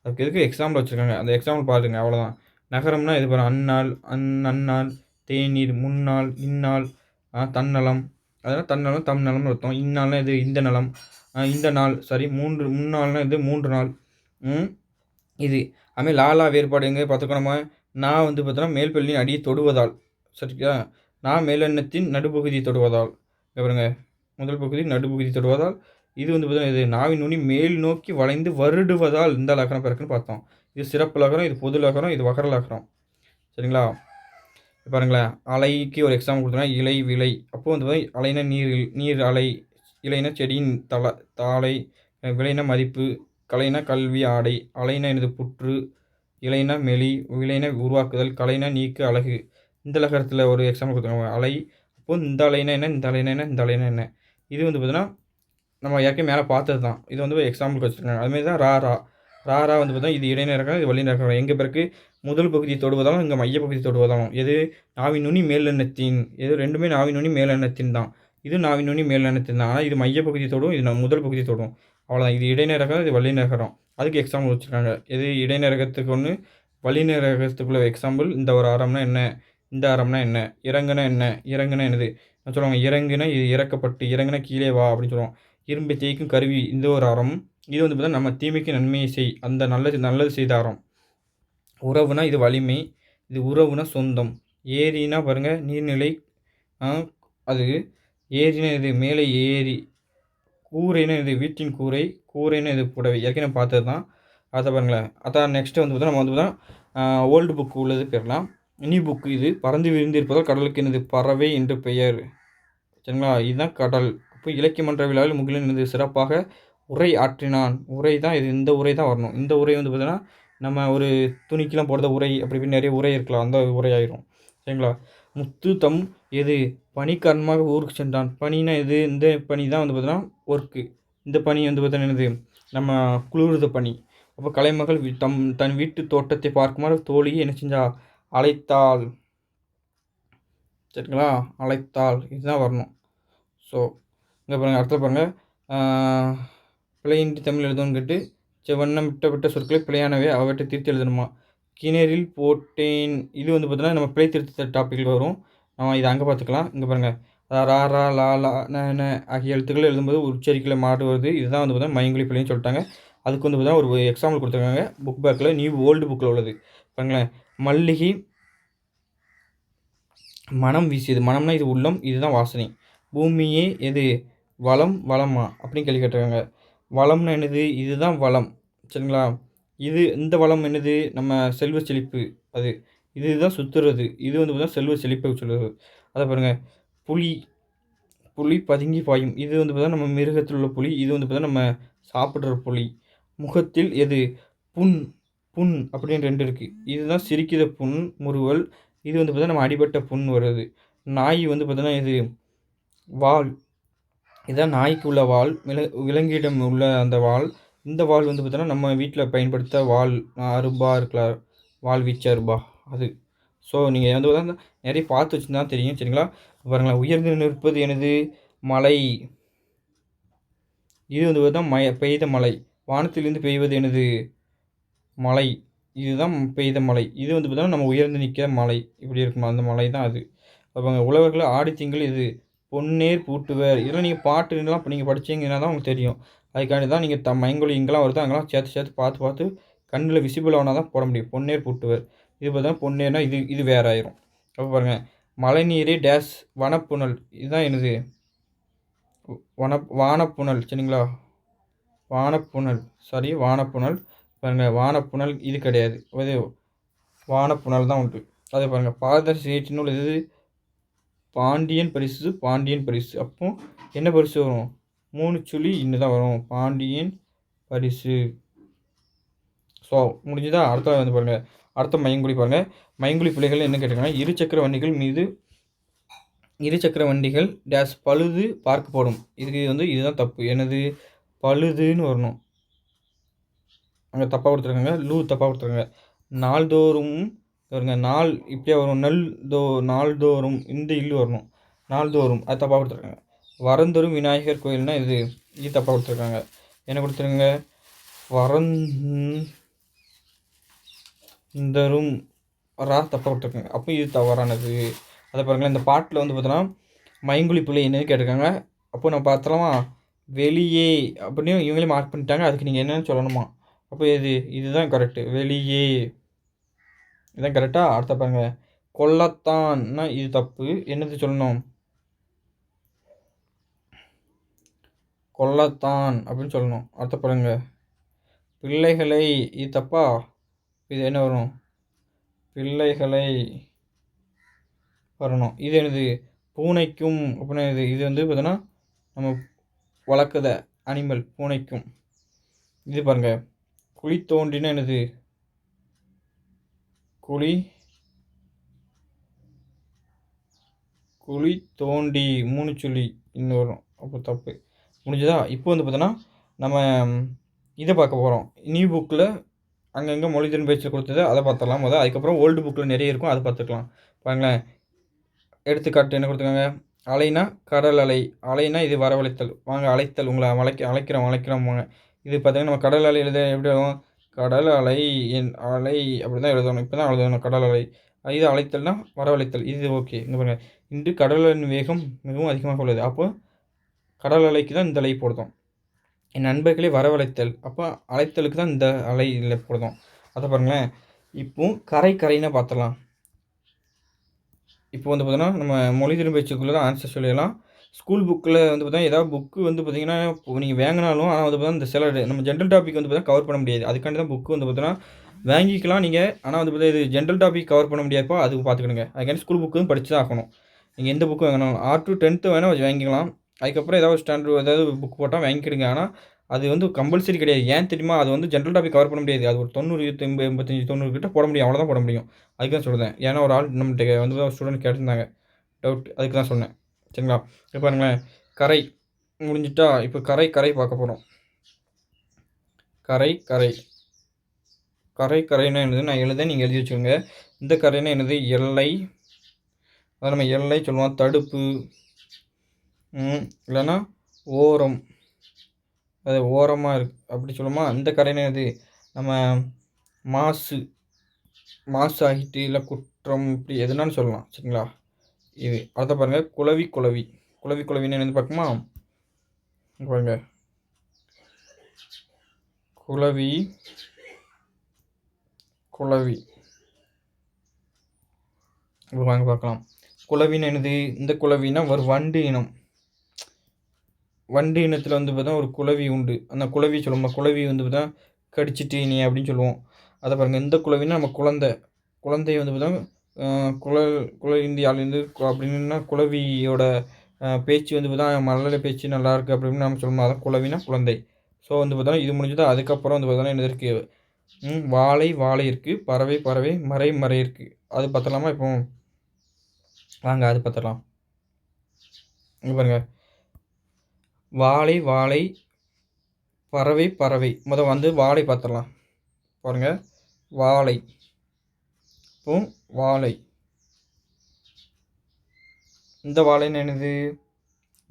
அதுக்கு எதுக்கு எக்ஸாம்பிள் வச்சுருக்காங்க. அந்த எக்ஸாம்பிள் பாருங்க. அவ்வளோதான். நகரம்னா இது பாருங்கள். அந்நாள், அந்நாள், தேநீர், முன்னாள், இந்நாள், தன்னலம். அதனால் தன்னலம் தம்நலம்னு அர்த்தம். இந்நாள்னா இது இந்த நலம், இந்த நாள். சரி. முன்னாள்னா இது 3 நாள். இது அதுமாதிரி லாலா வேறுபாடு எங்கே பார்த்துக்கோ. நான் வந்து பார்த்தோன்னா மேல்பள்ளியின் அடியை தொடுவதால். சரிங்களா? நான் மேலெண்ணத்தின் நடுப்பகுதியை தொடுவதால். பாருங்க. முதல் பகுதி நடுப்பகுதி தொடுவதால். இது வந்து பார்த்தீங்கன்னா இது நாவின் நுனி மேல் நோக்கி வளைந்து வருடுவதால் இந்த லகரம் பிறக்குன்னு பார்த்தோம். இது சிறப்பு லகரம், இது பொது லகரம், இது வகர லகரம். சரிங்களா? பாருங்களேன். அலைக்கு ஒரு எக்ஸாம்பிள் கொடுத்தோன்னா இலை, விலை. அப்போ வந்து அலைனா நீர் அலை, இலைனா செடியின் தாளை, விலைனா மதிப்பு, கலைனா கல்வி, ஆடை, அலைனா எனது புற்று, இலைனா மெலி, விலைனா உருவாக்குதல், கலைனா நீக்கு, அழகு. இந்த லகரத்தில் ஒரு எக்ஸாம்பிள் கொடுத்துருக்காங்க. அலை. அப்போ இந்த அலைனா என்ன, இந்த அலைனா என்ன, இந்த அலைனா என்ன. இது வந்து பார்த்தீங்கன்னா நம்ம ஏற்கனவே மேலே பார்த்தது தான். இது வந்து எக்ஸாம்பிளுக்கு வச்சுருக்காங்க. அதுமாரி தான் ராரா. ராரா வந்து பார்த்தா இது இடைநேரகம், இது வல்லிநரகம். எங்கே பிறகு? முதல் பகுதி தொடுவதாலும் இங்கே மையப்பகுதி தொடுவதாலும். எது? நாவின் நுனி மேலெண்ணத்தின். எது? ரெண்டுமே நாவின் நுனி மேலெண்ணத்தின் தான். இது நாவின் நுனி மேலெண்ணத்தின் தான். ஆனால் இது மையப்பகுதி தொடும், இது முதல் பகுதி தொடும். அவ்வளோதான். இது இடைநேரகம், இது வல்லிநரகம். அதுக்கு எக்ஸாம்பிள் வச்சுருக்காங்க. எது? இடைநேரகத்துக்கு ஒன்று, வழிநேரகத்துக்குள்ள எக்ஸாம்பிள் இந்த ஒரு ஆரம்னா என்ன, இந்த ஆரம்னா என்ன, இறங்குனா என்ன, இறங்குனா என்னது சொல்லுவாங்க. இறங்குனா இது இறக்கப்பட்டு, இறங்குனா கீழே வா அப்படின்னு சொல்லுவோம். இரும்பை தேய்க்கும் கருவி இந்த ஒரு ஆரம். இது வந்து பார்த்தா நம்ம தீமைக்கு நன்மையை செய், அந்த நல்லது நல்லது செய்த ஆரம். உறவுனா இது வலிமை, இது உறவுனா சொந்தம். ஏரினா பாருங்க நீர்நிலை, அது ஏரினா இது மேலே ஏரி, கூரைனா இது வீட்டின் கூரை, கூரைனா இது புடவை. ஏற்கனவே பார்த்தது தான். அதை பாருங்களேன். அதான் நெக்ஸ்ட்டு வந்து பார்த்தா நம்ம வந்து பார்த்தா ஓல்டு புக் உள்ளது போயிடலாம். நியூ புக் இது பறந்து விரிந்திருப்பதால் கடலுக்கு என்னது பறவை என்று பெயர். சரிங்களா? இதுதான் கடல். அப்போ இலக்கிய மன்ற விழாவில் முகிலன் என்னது சிறப்பாக உரை ஆற்றினான். உரை தான் இது, இந்த உரை தான் வரணும். இந்த உரை வந்து பார்த்தீங்கன்னா நம்ம ஒரு துணிக்கெலாம் போடுற உரை அப்படி இப்படி நிறைய உரை இருக்கலாம், அந்த உரை ஆயிரும். சரிங்களா? முத்து தம் எது பணிக்காரணமாக ஊருக்கு சென்றான். பனினா எது, இந்த பனி தான் வந்து பார்த்தீங்கன்னா ஒர்க்கு. இந்த பனி வந்து பார்த்தீங்கன்னா என்னது நம்ம குளிர்த பனி. அப்போ கலைமகள் தன் வீட்டு தோட்டத்தை பார்க்குமாறு தோழியை என்ன செஞ்சா அழைத்தாள். சரிங்களா? அழைத்தாள் இதுதான் வரணும். ஸோ இங்கே பாருங்கள், அடுத்த பாருங்கள். பிழையின்றி தமிழ் எழுதணும்னு கேட்டு வண்ணம் விட்ட சொற்களை பிழையானவே அவற்றை திருத்தி எழுதணுமா. கிணறில் போட்டேன் இது வந்து பார்த்தீங்கன்னா நம்ம பிழை திருத்த டாப்பிக்கில் வரும். நம்ம இதை அங்கே பார்த்துக்கலாம். இங்கே பாருங்கள், ரா ரா லா லா ந ஆகிய எழுத்துக்கள் எழுதும்போது உச்சரிக்கையில் மாடு வருது. இதுதான் வந்து பார்த்தீங்கன்னா மைங்குழி பிழைன்னு சொல்லிட்டாங்க. அதுக்கு வந்து பார்த்தீங்கன்னா ஒரு எக்ஸாம்பிள் கொடுத்துருக்காங்க புக் பேக்கில், நியூ ஓல்டு புக்கில் உள்ளது. பாருங்களேன், மல்லிகை மனம் வீசியது. மனம்னா இது உள்ளம், இதுதான் வாசனை. பூமியே எது வளம், வளமா அப்படின்னு கேள்வி கேட்டிருக்காங்க. வளம்னா என்னது, இதுதான் வளம். சரிங்களா? இது இந்த வளம் என்னது நம்ம செல்வ செழிப்பு. அது இதுதான் சுற்றுறது. இது வந்து பார்த்தா செல்வ செழிப்பை சொல்லுறது. அதை பாருங்கள், புலி புலி பதுங்கி பாயும். இது வந்து பார்த்தா நம்ம மிருகத்தில் உள்ள புலி. இது வந்து பார்த்தா நம்ம சாப்பிட்ற புலி. முகத்தில் எது புண், புண் அப்படின்னு 2 இருக்குது. இதுதான் சிரிக்கிற புண், முறுவல். இது வந்து பார்த்தா நம்ம அடிபட்ட புண் வருது. நாய் வந்து பார்த்தோன்னா இது வால், இதுதான் நாய்க்கு உள்ள வால். விலங்கிடம் உள்ள அந்த வால். இந்த வால் வந்து பார்த்தோன்னா நம்ம வீட்டில் பயன்படுத்த வால், அரும்பா இருக்கலாம், வால் வீச்சு அரும்பா அது. ஸோ நீங்கள் வந்து பார்த்தா நிறைய பார்த்து வச்சுருந்தா தெரியும். சரிங்களா? பாருங்களேன், உயர்ந்து நிற்பது எனது மலை. இது வந்து பார்த்தா பெய்த மழை. வானத்திலிருந்து பெய்வது எனது மலை. இதுதான் பெய்த மழை. இது வந்து பார்த்தோன்னா நம்ம உயர்ந்து நிற்கிற மலை இப்படி இருக்குமா, அந்த மலை தான் அது. அப்போங்க உழவர்கள் ஆடி திங்கள் இது பொன்னேர் பூட்டுவர். இதெல்லாம் நீங்கள் பாட்டுலாம் இப்போ நீங்கள் படித்தீங்கன்னா தான் உங்களுக்கு தெரியும். அதுக்காண்டி தான் நீங்கள் மைங்கொலி இங்கெல்லாம் வருது, அங்கெல்லாம் சேர்த்து சேர்த்து பார்த்து பார்த்து கண்ணில் விசிபிள் ஆனால் தான் போட முடியும். பொன்னேர் பூட்டுவர். இது பார்த்தா பொன்னேர்னா இது இது வேற ஆயிரும். அப்போ பாருங்கள், மழை நீரே டேஷ் வனப்புணல். இதுதான் என்னது வானப்புணல். சரிங்களா? வானப்புணல், சாரி வானப்புணல். பாருங்கள், வானப்புணல் இது கிடையாது, அது வானப்புணல் தான் உண்டு. அதே பாருங்கள், பாரதர் சேற்றினுள் இது பாண்டியன் பரிசு, பாண்டியன் பரிசு. அப்போ என்ன பரிசு வரும், 3 சுழி இன்னும் தான் வரும், பாண்டியன் பரிசு. ஸோ முடிஞ்சுதா? அடுத்த வந்து பாருங்கள், அடுத்த மையங்குடி பாருங்கள். மையங்குடி பிள்ளைகள் என்ன கேட்டிருக்காங்கன்னா, இருசக்கர வண்டிகள் மீது இருசக்கர வண்டிகள் டேஷ் பழுது பார்க்கப்படும். இதுக்கு வந்து இதுதான் தப்பு. எனது பழுதுன்னு வரணும். அங்கே தப்பாக கொடுத்துருக்காங்க, லூ தப்பாக கொடுத்துருக்காங்க. நாள்தோறும் வருங்க, நாள் இப்படியே வரும். நாள்தோறும் இந்த இல்லு வரணும். நாள்தோறும் அது தப்பாக கொடுத்துருக்காங்க. வரந்தரும் விநாயகர் கோயில்னால் இது தப்பாக கொடுத்துருக்காங்க. என்ன கொடுத்துருங்க, வரந்தரும் ரா தப்பாக கொடுத்துருக்காங்க. அப்போ இது தவறானது. அதை பாருங்களேன், இந்த பாட்டில் வந்து பார்த்தோன்னா மைங்குழி பிள்ளை என்னன்னு கேட்டிருக்காங்க. அப்போ நம்ம பார்த்தலாமா, வெளியே அப்படின்னு இவங்களே மார்க் பண்ணிட்டாங்க. அதுக்கு நீங்கள் என்னென்னு சொல்லணுமா. அப்போ இதுதான் கரெக்டு, வெளியே. இதுதான் கரெக்டாக. அடுத்த பாருங்க, கொல்லத்தான்னா இது தப்பு. என்னது சொல்லணும், கொல்லத்தான் அப்படின்னு சொல்லணும். அடுத்த பாருங்க, பிள்ளைகளை இது தப்பா. இது என்ன வரும், பிள்ளைகளை வரணும். இது என்னது பூனைக்கும் அப்படின்னா இது வந்து பார்த்தோன்னா நம்ம வளர்க்குற அனிமல் பூனைக்கும். இது பாருங்கள், குழி தோண்டினா என்னது, குழி தோண்டி 3 சுழி இன்னும் வரும். அப்போ தப்பு. முடிஞ்சதா? இப்போ வந்து பார்த்தோன்னா நம்ம இதை பார்க்க போகிறோம். நியூ புக்கில் அங்கங்கே மொழித்திறன் பேச்சில் கொடுத்தது அதை பார்த்துடலாம் முதல். அதுக்கப்புறம் ஓல்டு புக்கில் நிறைய இருக்கும், அதை பார்த்துக்கலாம். பாருங்களேன், எடுத்துக்காட்டு என்ன கொடுத்துருக்காங்க, அலைனா கடல் அலை. அலைனா இது வரவழைத்தல். வாங்க அழைத்தல், உங்களை அழைக்கிறோம் வாங்க. இது பார்த்தீங்கன்னா நம்ம கடல் அலை எழுத எப்படி வரும், கடல் அலை என் அலை அப்படி தான் எழுதணும். இப்படி தான் எழுதணும் கடல் அலை. இது அலைத்தல்னா வரவழைத்தல். இது ஓகே. இங்க பாருங்க. இன்று கடலின் வேகம் மிகவும் அதிகமாக உள்ளது. அப்போ கடல் அலைக்கு தான் இந்த அலை பொருத்தம். என் நண்பர்களை வரவழைத்தல். அப்போ அழைத்தலுக்கு தான் இந்த அலையில பொருத்தம். அதை பாருங்களேன். இப்போ கரைன்னா பார்த்துடலாம். இப்போ வந்து பார்த்தீங்கன்னா நம்ம மொழி திரும்ப வச்சுக்குள்ள தான் ஆன்சர் சொல்லிடலாம். ஸ்கூல் புக்கில் வந்து பார்த்தீங்கன்னா ஏதாவது புக்கு வந்து பார்த்தீங்கன்னா இப்போ நீங்கள் வாங்கினாலும் ஆனால் வந்து பார்த்தீங்கன்னா இந்த சில நம்ம ஜென்ரல் டாபிக் வந்து பார்த்தீங்கன்னா கவர் பண்ண முடியாது. அதுக்காண்டி தான் புக்கு வந்து பார்த்தீங்கன்னா வாங்கிக்கலாம் நீங்கள். ஆனால் வந்து பார்த்தீங்கன்னா இது ஜென்ரல் டாபிக் கவர் பண்ண முடியாதப்போ அதுக்கு பார்த்துக்கணுங்க. அதுக்காண்டி ஸ்கூல் புக்கும் படித்து தான் ஆகணும். நீங்கள் எந்த புக்கு வாங்கினாலும் 6 to 10th வேணால் வாங்கிக்கலாம். அதுக்கப்புறம் ஏதாவது ஸ்டாண்டர்ட் ஏதாவது புக் போட்டால் வாங்கிக்கிடுங்க. ஆனால் அது வந்து கம்பல்சரி கிடையாது. ஏன் தெரியுமா? அது வந்து ஜென்ரல் டாபிக் கவர் பண்ண முடியாது. அது ஒரு 90, 85, 90 கிட்ட போட முடியும். அவ்வளோதான் போட முடியும். அதுக்கு தான் சொல்கிறேன். ஏன்னா ஒரு ஆள் நம்மகிட்ட வந்து ஸ்டூடெண்ட் கேட்டிருந்தாங்க டவுட். அதுக்கு தான் சொன்னேன். சரிங்களா? இப்போ பாருங்களேன். கரை முடிஞ்சிட்டா இப்போ கரை பார்க்க போகிறோம். கரைன்னா என்னது நான் எழுத நீங்கள் எழுதி வச்சுக்கோங்க. இந்த கரைன்னா என்னது? எல்லை. அதை நம்ம எல்லை சொல்லுவோம். தடுப்பு இல்லைன்னா ஓரம். அது ஓரமாக இருக்கு அப்படி சொல்லுமா. இந்த கரைன்னா என்னது? நம்ம மாசு ஆகிட்டு இல்லை குற்றம் இப்படி எதுனாலும் சொல்லலாம். சரிங்களா? இது அடுத்த பாருங்கள். குளவின்னு என்னது பார்க்குமா? பாருங்க. குளவி வாங்க பார்க்கலாம். குளவின்னு என்னது? இந்த குளவினா ஒரு வண்டு இனம். வண்டு இனத்தில் வந்து பார்த்தா ஒரு குளவி உண்டு. அந்த குளவி சொல்லுவோம். குளவி வந்து பார்த்தா கடிச்சிட்டு நீ அப்படின்னு சொல்லுவோம். அதை பாருங்கள். இந்த குளவினா நம்ம குழந்தை வந்து பார்த்தா குழல் இந்தியாவிலேருந்து அப்படின்னா குளவியோட பேச்சு வந்து பார்த்தா மழலை பேச்சு நல்லாயிருக்கு அப்படின்னு நம்ம சொல்லணும். அதான் குளவினா குழந்தை. ஸோ வந்து பார்த்தோன்னா இது முடிஞ்சதா. அதுக்கப்புறம் வந்து பார்த்தோன்னா என்ன இருக்குது? வாழை இருக்குது. பறவை மறை இருக்குது. அது பார்த்துலாமா? இப்போ வாங்க அது பார்த்துடலாம். இங்கே பாருங்கள். வாழை பறவை வந்து வாழை பார்த்துடலாம். பாருங்கள். வாழை இந்த வாழைன்னு என்னது?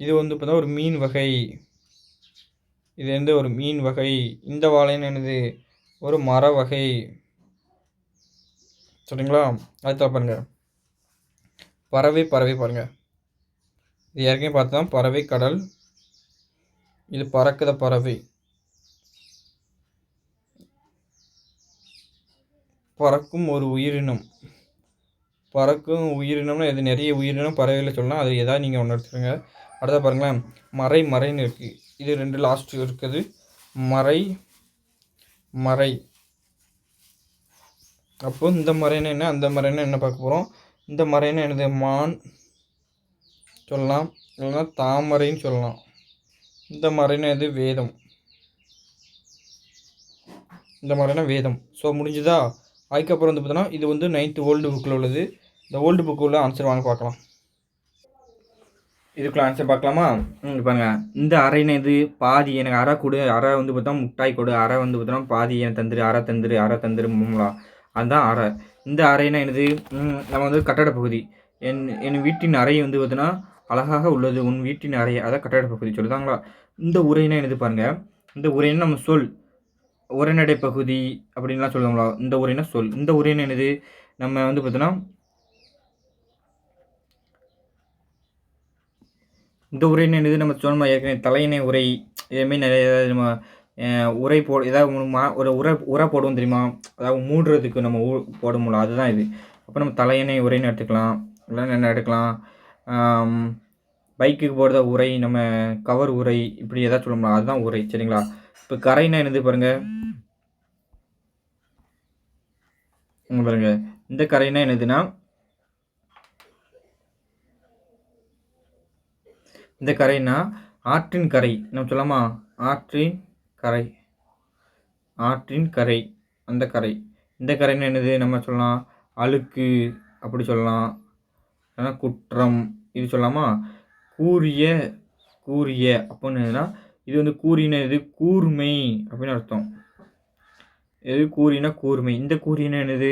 இது வந்து பார்த்தா ஒரு மீன் வகை. இது வந்து ஒரு மீன் வகை. இந்த வாழைன்னு என்னது? ஒரு மர வகை. சரிங்களா? அடுத்த பாருங்க. பறவை பாருங்க. இது ஏற்கனவே பார்த்தா பறவை கடல். இது பறக்குத பறவை. பறக்கும் ஒரு உயிரினம். இது நிறைய உயிரினம் பறவையில் சொல்லலாம். அது எதாவது நீங்கள் ஒன்று எடுத்துக்கோங்க. அடுத்த பாருங்களேன். மறைன்னு இருக்குது. இது 2 லாஸ்ட் இருக்குது. மறை. அப்போ இந்த மறைன்னா என்ன? அந்த மறைன்னா என்ன பார்க்க போகிறோம்? இந்த மறைன்னா என்னது? மான் சொல்லலாம். இல்லைன்னா தாமரைன்னு சொல்லலாம். இந்த மறைன்னா எது? வேதம். இந்த மாதிரினா வேதம். ஸோ முடிஞ்சுதா? அதுக்கப்புறம் வந்து பார்த்தோன்னா இது வந்து 9th ஓல்டு புக்கில் உள்ளது. இந்த ஓல்டு புக்கு உள்ள ஆன்சர் வாங்க பார்க்கலாம். இதுக்குள்ள ஆன்சர் பார்க்கலாமா? பாருங்க. இந்த அரைன்னு இது பாதி எனக்கு அரை கொடு. அரை வந்து பார்த்தா முட்டாய் கொடு. அரை வந்து பார்த்தோன்னா பாதி எனக்கு தந்துரு. அரை தந்துருங்களா? அதுதான் அரை. இந்த அறைனா என்னது? நம்ம வந்து கட்டட பகுதி. என் வீட்டின் அறை வந்து பார்த்தீங்கன்னா அழகாக உள்ளது. உன் வீட்டின் அறை. அதான் கட்டட பகுதி சொல்லுதாங்களா? இந்த உரைனா என்னது பாருங்க. இந்த உரைன்னா நம்ம சொல். உரைநடை பகுதி அப்படின்லாம் சொல்லுவாங்களா? இந்த உரைனா சொல். இந்த உரைனா என்னது? நம்ம வந்து பார்த்தோன்னா இந்த உரைன்னு என்னது? நம்ம சொன்ன ஏற்கனவே தலையினை உரை இதேமாரி நிறைய நம்ம உரை ஏதாவது ஒரு உரை போடுவோம் தெரியுமா? அதாவது மூடுறதுக்கு நம்ம போடுவோம்ல, அதுதான் இது. அப்போ நம்ம தலையணை உரைன்னு எடுத்துக்கலாம். இல்லைன்னா என்ன எடுக்கலாம்? பைக்குக்கு போடுற உரை, நம்ம கவர் உரை இப்படி எதாவது சொல்லணும்ல, அதுதான் உரை. சரிங்களா? இப்போ கரைனா என்னது பாருங்கள். பாருங்கள். இந்த கரைனா என்னதுன்னா இந்த கரைனா ஆற்றின் கரை. நம்ம சொல்லலாமா? ஆற்றின் கரை அந்த கரை. இந்த கரைன்னு என்னது? நம்ம சொல்லலாம் அழுக்கு அப்படி சொல்லலாம். ஆனால் குற்றம் இது சொல்லலாமா? கூறிய அப்படின்னு என்னதுன்னா இது வந்து கூறினது கூர்மை அப்படின்னு அர்த்தம். எது? கூர்மை. இந்த கூறினா என்னது?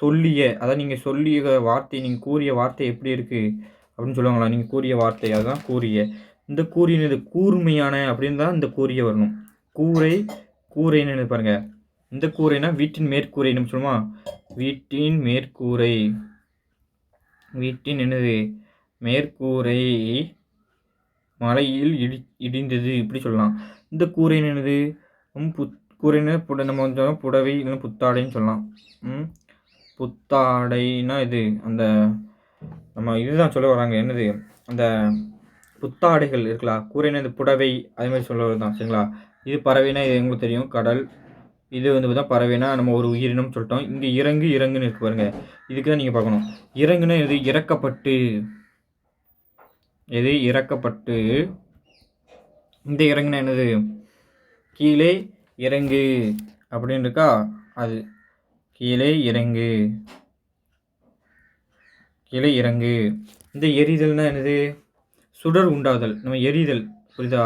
சொல்லிய. அதான் நீங்கள் சொல்லிய வார்த்தை, நீங்கள் கூறிய வார்த்தை எப்படி இருக்குது அப்படின்னு சொல்லுவாங்களா? நீங்கள் கூறிய வார்த்தை அதுதான் கூறிய. இந்த கூறினது கூர்மையான அப்படின்னு தான் இந்த கூறிய வரணும். கூரைன்னு பாருங்கள். இந்த கூரைனா வீட்டின் மேற்கூரை நம்ம சொல்லுமா, வீட்டின் மேற்கூரை, வீட்டின் என்னது மேற்கூரை மழையில் இடிந்தது இப்படி சொல்லலாம். இந்த கூரைன்னு என்னது கூரைன்னு நம்ம வந்து புடவை இல்லைன்னா புத்தாடைன்னு சொல்லலாம். புத்தாடைனா இது அந்த நம்ம இதுதான் சொல்ல வராங்க, என்னது அந்த புத்தாடைகள் இருக்கலாம். கூரைன்னு இந்த புடவை அதே மாதிரி சொல்ல தான் சரிங்களா. இது பறவைனா இது எங்களுக்கு தெரியும், கடல். இது வந்து பார்த்தா பறவைனா நம்ம ஒரு உயிரினம் சொல்லிட்டோம். இங்கே இறங்குன்னு இருக்கு பாருங்க, இதுக்கு தான் நீங்கள் பார்க்கணும். இறங்குன்னா இது இறக்கப்பட்டு, எது இறக்கப்பட்டு. இந்த இறங்குனா என்னது கீழே இறங்கு அப்படின்னு இருக்கா, அது கீழே இறங்கு, கீழே இறங்கு. இந்த எரிதல்னா என்னது சுடர் உண்டாதல், நம்ம எரிதல் புரியுதா,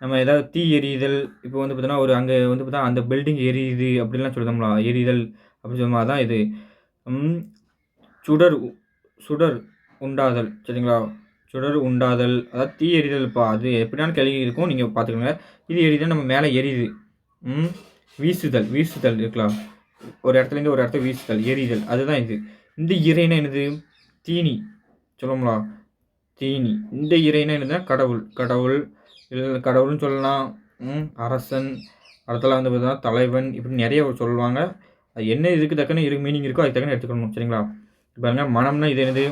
நம்ம ஏதாவது தீ எரியுதல். இப்போ வந்து பார்த்தோன்னா ஒரு அங்கே வந்து பார்த்தா அந்த பில்டிங் எரியுது அப்படிலாம் சொல்லுதோம்ல, எரிதல் அப்படி சொல்லுமா, அதான் இது சுடர் சுடர் உண்டாதல் சரிங்களா. சுடர் உண்டாதல் அதாவது தீ எரிதல்ப்பா, அது எப்படினாலும் கேள்வி இருக்கும், நீங்கள் பார்த்துக்கோங்க. இது எரிதல் நம்ம மேலே எரியுது. வீசுதல், வீசுதல் இருக்கலாம், ஒரு இடத்துலேருந்து ஒரு இடத்துல வீசுதல், எரிதல், அதுதான் இது. இந்த இறைனா என்னது தீனி சொல்லுவோம்லா, தீனி. இந்த இறைனா என்னதுன்னா கடவுள், கடவுள் இல்லை கடவுள்னு சொல்லலாம், அரசன், அடுத்தலாம் வந்து பார்த்தீங்கன்னா தலைவன், இப்படி நிறைய சொல்லுவாங்க. அது என்ன இதுக்கு தக்கன இருக்கு மீனிங் இருக்கோ அதுக்கு தக்கன எடுத்துக்கணும் சரிங்களா. பாருங்க மனம்னா இது என்னது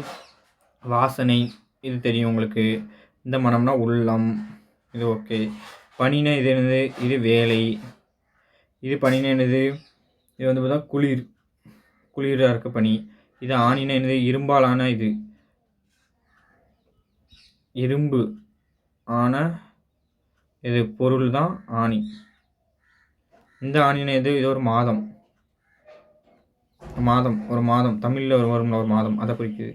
வாசனை, இது தெரியும் உங்களுக்கு. இந்த மனம்னா உள்ளம், இது ஓகே. பனினா இது என்னது, இது வேலை. இது பனினா என்னது, இது வந்து பார்த்தா குளிர், குளிராக இருக்க பனி. இது ஆணினா என்னது இரும்பாலான, இது இரும்பு ஆன இது பொருள் தான் ஆணி. இந்த ஆணினா இது ஒரு மாதம், மாதம் ஒரு மாதம் தமிழில் வரும்ல ஒரு மாதம், அதை குறிக்குது.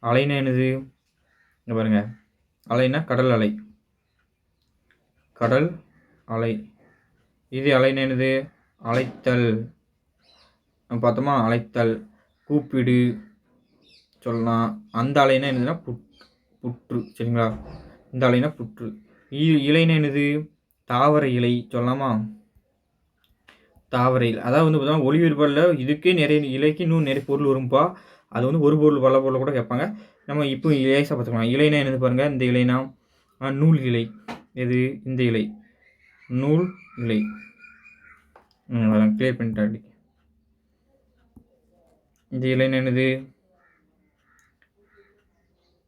அலைனா என்னது இங்கே பாருங்க, அலைனா கடல் அலை, கடல் அலை. இது அலைனா என்னது அழைத்தல், நம்ம பார்த்தோமா அழைத்தல், கூப்பிடு சொல்லலாம். அந்த அலைனா என்னதுன்னா புற்று சரிங்களா. இந்த அலைனா புற்று. இலைனா என்னது தாவர இலை சொல்லலாமா, தாவர இலை. அதாவது வந்து பார்த்தோம்னா ஒளி வேறுபாடில் இதுக்கே நிறைய இலைக்கு இன்னும் நிறைய பொருள் வரும்பா. அது வந்து ஒரு பொருள் பல பொருள் கூட கேட்பாங்க. நம்ம இப்போ லேசாக பார்த்துக்கலாம். இலைனா என்னது பாருங்கள், இந்த இலைனா நூல் இலை, எது இந்த இலை நூல் இலை. கிளியர் பண்ணிட்டாடி. இந்த இலைனா என்னது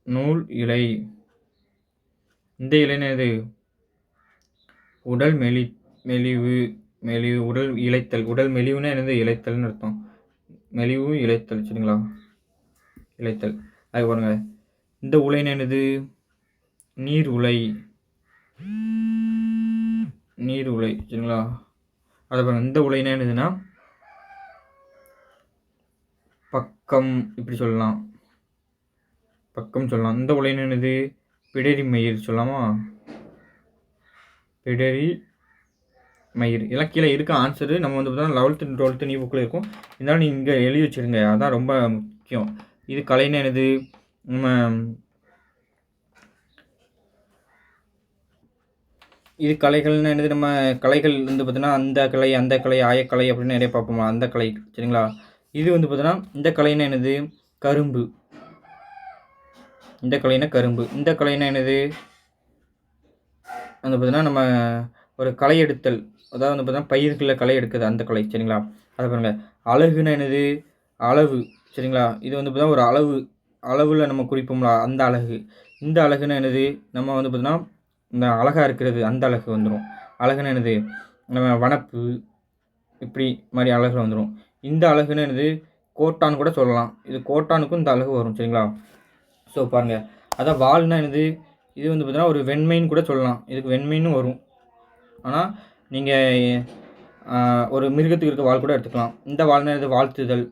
நூல் இலை. இந்த இலைனா என்னது உடல் மெலிவு, உடல் இளைத்தல். உடல் மெலிவுனா என்னது இளைத்தல்னு அர்த்தம், மெலிவு இளைத்தல் சரிங்களா, இளைத்தல். அது பாருங்க இந்த உலைனா என்னது நீர் உலை, நீர் உலை சரிங்களா. அதை பாருங்க இந்த உலைனா என்னதுன்னா பக்கம், இப்படி சொல்லலாம், பக்கம் சொல்லலாம். இந்த உலைனா என்னது பிடரி மயிர் சொல்லலாமா, பிடரி மயிர். இதெல்லாம் கீழே இருக்க ஆன்சரு. நம்ம வந்து பார்த்தா 11th 12th நீ புக்கில் இருக்கும், இருந்தாலும் நீங்கள் இங்கே எழுதி வச்சுருங்க, அதான் ரொம்ப முக்கியம். இது கலைனா என்னது நம்ம இது கலைகள்னு என்னது, நம்ம கலைகள் வந்து பார்த்தீங்கன்னா அந்த கலை அந்த கலை ஆயக்கலை அப்படின்னு நிறைய பார்ப்போமா, அந்த கலை சரிங்களா. இது வந்து பார்த்தீங்கன்னா இந்த கலைனா என்னது கரும்பு, இந்த கலைனா கரும்பு. இந்த கலைனா என்னது வந்து பார்த்தீங்கன்னா நம்ம ஒரு களை எடுத்தல், அதாவது வந்து பார்த்தீங்கன்னா பயிர்களில் களை எடுக்குது அந்த கலை சரிங்களா. அதை பாருங்கள். அழகுனா என்னது அளவு சரிங்களா. இது வந்து பார்த்தீங்கன்னா ஒரு அளவில் நம்ம குறிப்போம்ல அந்த அழகு. இந்த அழகுனா என்னது நம்ம வந்து பார்த்தீங்கன்னா இந்த அழகாக இருக்கிறது அந்த அழகு வந்துடும். அழகுனா என்னது நம்ம வனப்பு இப்படி மாதிரி அழகு வந்துடும். இந்த அழகுனா என்னது கோட்டான்னு கூட சொல்லலாம், இது கோட்டானுக்கும் இந்த அழகு வரும் சரிங்களா. ஸோ பாருங்கள், அதான் வால்னா என்னது, இது வந்து பார்த்தீங்கன்னா ஒரு வெண்மைன்னு கூட சொல்லலாம், இதுக்கு வெண்மைன்னு வரும். ஆனால் நீங்கள் ஒரு மிருகத்துக்கு இருக்க வால் கூட எடுத்துக்கலாம். இந்த வால்னா இது வாழ்த்துதல்,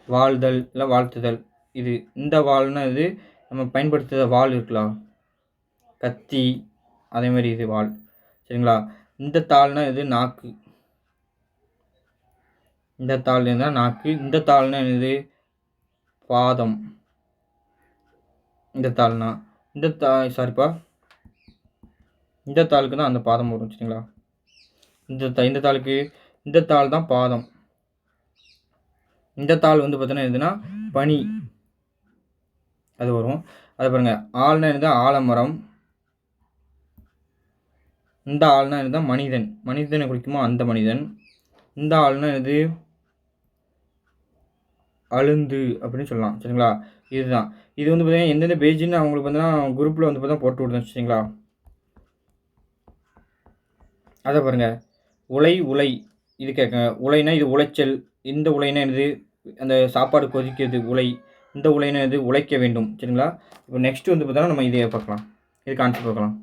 வாழ்தல் இல்லை வாழ்த்துதல். இது இந்த வால்னா இது நம்ம பயன்படுத்துகிற வால் இருக்கலாம், கத்தி, அதே மாதிரி இது வால் சரிங்களா. இந்த தாள்னா இது நாக்கு, இந்த தாள் இருந்தால் நாக்கு. இந்த தாள்னா இது பாதம், இந்த தாள்னா இந்த சாரிப்பா இந்த தாளுக்கு தான் அந்த பாதம் வரும் சரிங்களா. இந்த தாளுக்கு இந்த தாள் தான் பாதம். இந்த தாள் வந்து பார்த்தீங்கன்னா எதுனா பனி அது வரும். அது பாருங்கள். ஆள்னா இருந்தால் ஆலமரம். இந்த ஆள்னா இருந்தால் மனிதன். மனிதனை குறிக்குமோ அந்த மனிதன். இந்த ஆள்னா இது அழுந்து அப்படின்னு சொல்லலாம். சரிங்களா? இதுதான். இது வந்து பார்த்தீங்கன்னா எந்தெந்த பேஜுன்னு அவங்களுக்கு பார்த்தீங்கன்னா குரூப்பில் வந்து பார்த்தா போட்டு விடுதேன். சரிங்களா? அதை பாருங்கள். உலை இது கேட்குங்க. உலைனா இது உளைச்சல். இந்த உலைனா இது அந்த சாப்பாடு கொதிக்கிறது உலை. இந்த உலைனா இது உழைக்க வேண்டும். சரிங்களா? இப்போ நெக்ஸ்ட் வந்து பார்த்தோன்னா நம்ம இதை பார்க்கலாம். இதுக்கு ஆன்சர் பார்க்கலாம்.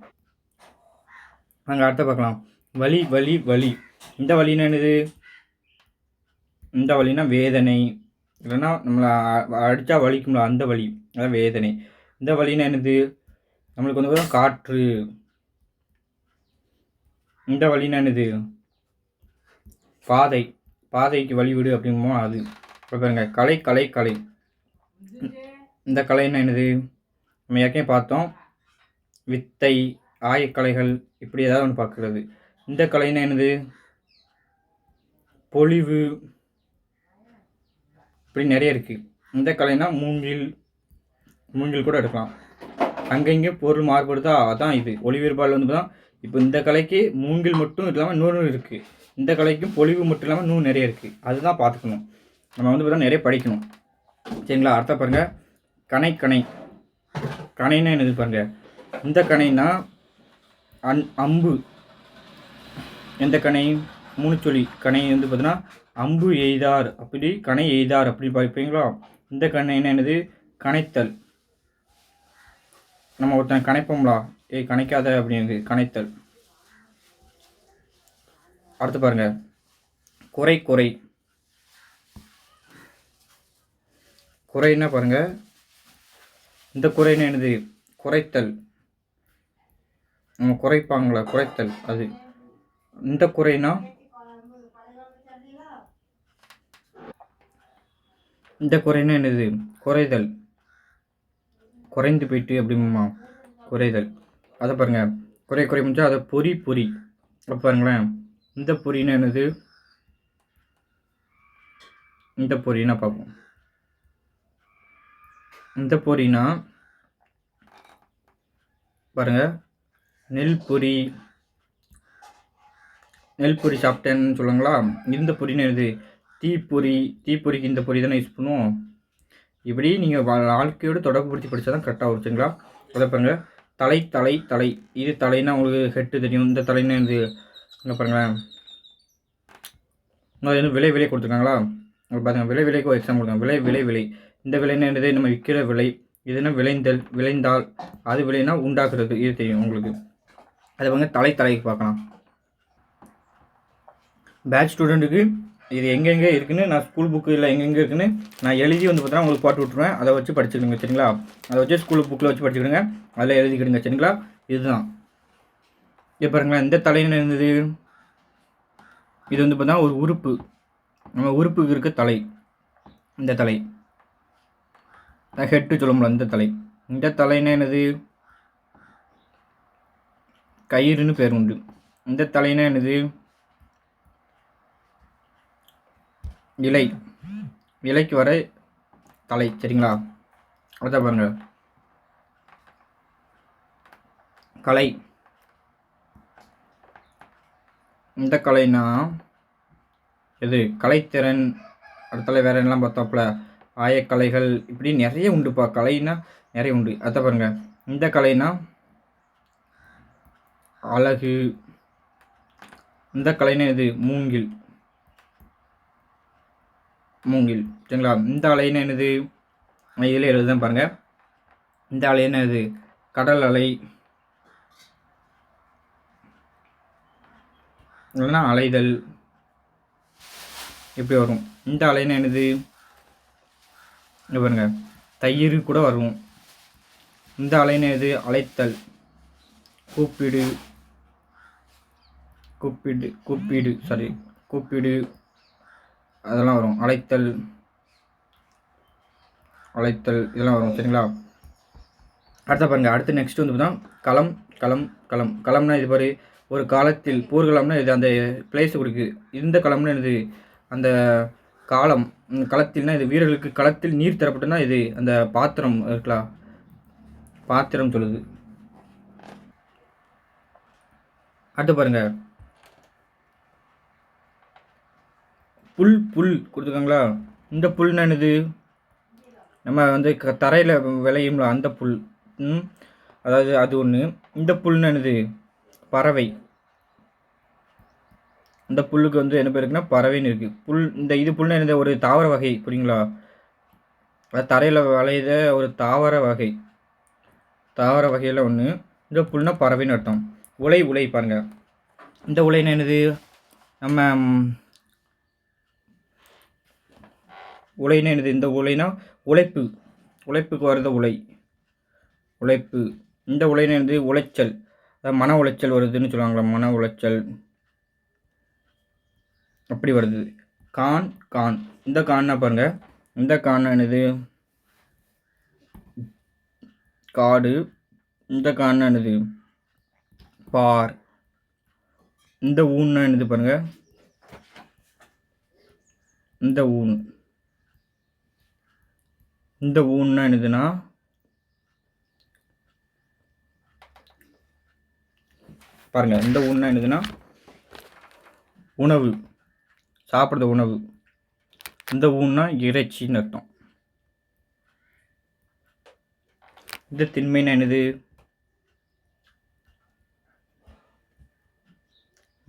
நாங்கள் அடுத்த பார்க்கலாம். வலி. இந்த வலினா என்னது? இந்த வலினா வேதனை. இல்லைன்னா நம்மளை அடித்தா வலிக்கும்ல அந்த வலி, அதான் வேதனை. இந்த வலினா என்னது? நம்மளுக்கு வந்து காற்று. இந்த வலினா என்னது? பாதைக்கு வழிவிடு அப்படிங்குமோ அது. இப்போ பாருங்க. கலை. இந்த கலைன்னா என்னது? நம்ம ஏற்கனவே பார்த்தோம். வித்தை, ஆயக்கலைகள், இப்படி ஏதாவது ஒன்று பார்க்குறது. இந்த கலைன்னா என்னது? பொலிவு, இப்படி நிறைய இருக்குது. இந்த கலைனா மூங்கில் கூட எடுக்கலாம். அங்கங்கே பொருள் மாறுபடுதா, அதான் இது ஒளி வேறுபாடு வந்து தான். இப்போ இந்த கலைக்கு மூங்கில் மட்டும் இல்லாமல் இன்னொரு இருக்குது. இந்த கலைக்கும் பொலிவு மட்டும் இல்லாமல் இன்னும் நிறைய இருக்குது. அதுதான் பார்த்துக்கணும். நம்ம வந்து பார்த்தா நிறைய படிக்கணும். சரிங்களா? அடுத்த பாருங்கள். கணைனா என்னது பாருங்கள். இந்த கணைனா அம்பு. எந்த கணை? மூணுச்சொலி கணை வந்து பார்த்தீங்கன்னா அம்பு எய்தார் அப்படி கணை எய்தார் அப்படி பார்ப்பீங்களா? இந்த கணைனா என்னது? கணைத்தல். நம்ம ஒருத்தன் கணைப்போம்லா, கணைக்காத அப்படிங்கிறது கணைத்தல். அடுத்து பாருங்க. குறைன்னா பாருங்க. இந்த குறைன்னா என்னது? குறைத்தல். நம்ம குறைப்பாங்களா, குறைத்தல் அது. இந்த குறைனா இந்த குறைனா என்னது? குறைதல். குறைந்து போயிட்டு அப்படிமா குறைதல். அதை பாருங்க. குறை முடிஞ்சா அதை பொறி. அப்போ பாருங்களேன். இந்த பொறினா என்னது? இந்த பொறினா பார்ப்போம். இந்த பொறினா பாருங்க. நெல் பொறி சாப்பிட்டேன்னு சொல்லுங்களா? இந்த பொறினா என்னது? தீப்பொறிக்கு இந்த பொறி தானே யூஸ் பண்ணுவோம். இப்படி நீங்கள் வாழ்க்கையோடு தொடர்புபடுத்தி படித்தா தான் கரெக்டாக வச்சுங்களா? அதை பாருங்கள். தலை. இது தலைன்னா உங்களுக்கு ஹெட்டு தெரியும். இந்த தலைன்னா இது என்ன பாருங்களேன். இன்னும் விலை கொடுத்துருக்காங்களா? பாருங்கள். விலைக்கு ஒரு எக்ஸாம் கொடுத்தாங்க. விலை. இந்த விலைன்னா என்னது? நம்ம விற்கிற விலை. இதுனா விளைந்தால் அது விலைனா உண்டாக்குறது. இது தெரியும் உங்களுக்கு. அதை பாருங்க. தலைக்கு பார்க்கலாம். பேட்ச் ஸ்டூடெண்ட்டுக்கு இது எங்கெங்கே இருக்குன்னு நான் ஸ்கூல் புக்கில் எங்கெங்கே இருக்குன்னு நான் எழுதி வந்து பார்த்தீங்கன்னா உங்களுக்கு போட்டு விட்ருவேன். அதை வச்சு படிச்சுக்கிடுங்க. சரிங்களா? அதை வச்சு ஸ்கூல் புக்கில் வச்சு படிச்சுக்கிடுங்க. அதில் எழுதிக்கிடுங்க. சரிங்களா? இதுதான். இப்போ பாருங்களேன். இந்த தலைன்னு இருந்தது. இது வந்து பார்த்தீங்கன்னா ஒரு உறுப்பு. நம்ம உறுப்புக்கு இருக்க தலை. இந்த தலை ஹெட்டு சொல்ல முடியல. இந்த தலை. இந்த தலைன்னா என்னது? கயிறுன்னு பேர் உண்டு. இந்த தலைன்னா என்னது? இலைக்கு வர தலை. சரிங்களா? அடுத்த பாருங்க. கலை. இந்த கலைனா எது? கலைத்திறன். அடுத்த வேற என்னெல்லாம் பார்த்தாப்புல ஆயக்கலைகள், இப்படி நிறைய உண்டுப்பா. கலைனா நிறைய உண்டு. அதை பாருங்க. இந்த கலைனா அழகு. இந்த கலைனா எது? மூங்கில். சரிங்களா? இந்த அலைன்னா என்னது? இதில் எழுதுதான் பாருங்க. இந்த அலைன்னா எது? கடல் அலை. இல்லைன்னா அலைதல், இப்படி வரும். இந்த அலைன்னா என்னது? பாருங்க. தயிர் கூட வரும். இந்த அலைன்னா எது? அழைத்தல். கூப்பிடு அதெல்லாம் வரும். அழைத்தல் இதெல்லாம் வரும். சரிங்களா? அடுத்த பாருங்க. அடுத்து நெக்ஸ்ட் வந்து பார்த்தா களம்னா இது பாரு ஒரு காலத்தில் போர்க்களம்னா இது அந்த பிளேஸை கொடுக்குது. இந்த களம்னா இது அந்த காலம். களத்தில்னா இது வீரர்களுக்கு களத்தில் நீர் தரப்பட்டுனா இது அந்த பாத்திரம் இருக்கலாம், பாத்திரம் சொல்லுது. அடுத்து பாருங்க, புல் புல் கொடுத்துருக்காங்களா. இந்த புல்னா என்னது, நம்ம வந்து தரையில் விளையும்ல அந்த புல். அதாவது அது ஒன்று. இந்த புல்னா என்னது, பறவை. இந்த புல்லுக்கு வந்து என்ன பேர் இருக்குன்னா பறவைன்னு இருக்குது. புல் இந்த இது புல்னா என்னது, ஒரு தாவர வகை, புரியுங்களா. அது தரையில் விளையுத ஒரு தாவர வகை, தாவர வகையில் ஒன்று. இந்த புல்னா பறவைன்னு அர்த்தம். உலை உலை பாருங்க, இந்த உலைன்னா என்னது, நம்ம உலைன்னா என்னது, இந்த உலைனா உழைப்பு, உழைப்புக்கு வருத உலை, உழைப்பு. இந்த உலைன்னா என்னது, உளைச்சல், அதாவது மன உளைச்சல் வருதுன்னு சொல்லுவாங்களா, மன உளைச்சல் அப்படி வருது. கான் கான், இந்த கான்னா பாருங்க, இந்த கான்னா என்னது, காடு. இந்த கான்னா என்னது, பார். இந்த ஊன்னா என்னது பாருங்க, இந்த ஊன். இந்த ஊன்னா என்னதுன்னா பாருங்க, இந்த ஊன்னா என்னதுன்னா உணவு, சாப்பிட்ற உணவு. இந்த ஊன்னா இறைச்சின்னு அர்த்தம். இந்த திண்மைன்னா என்னது,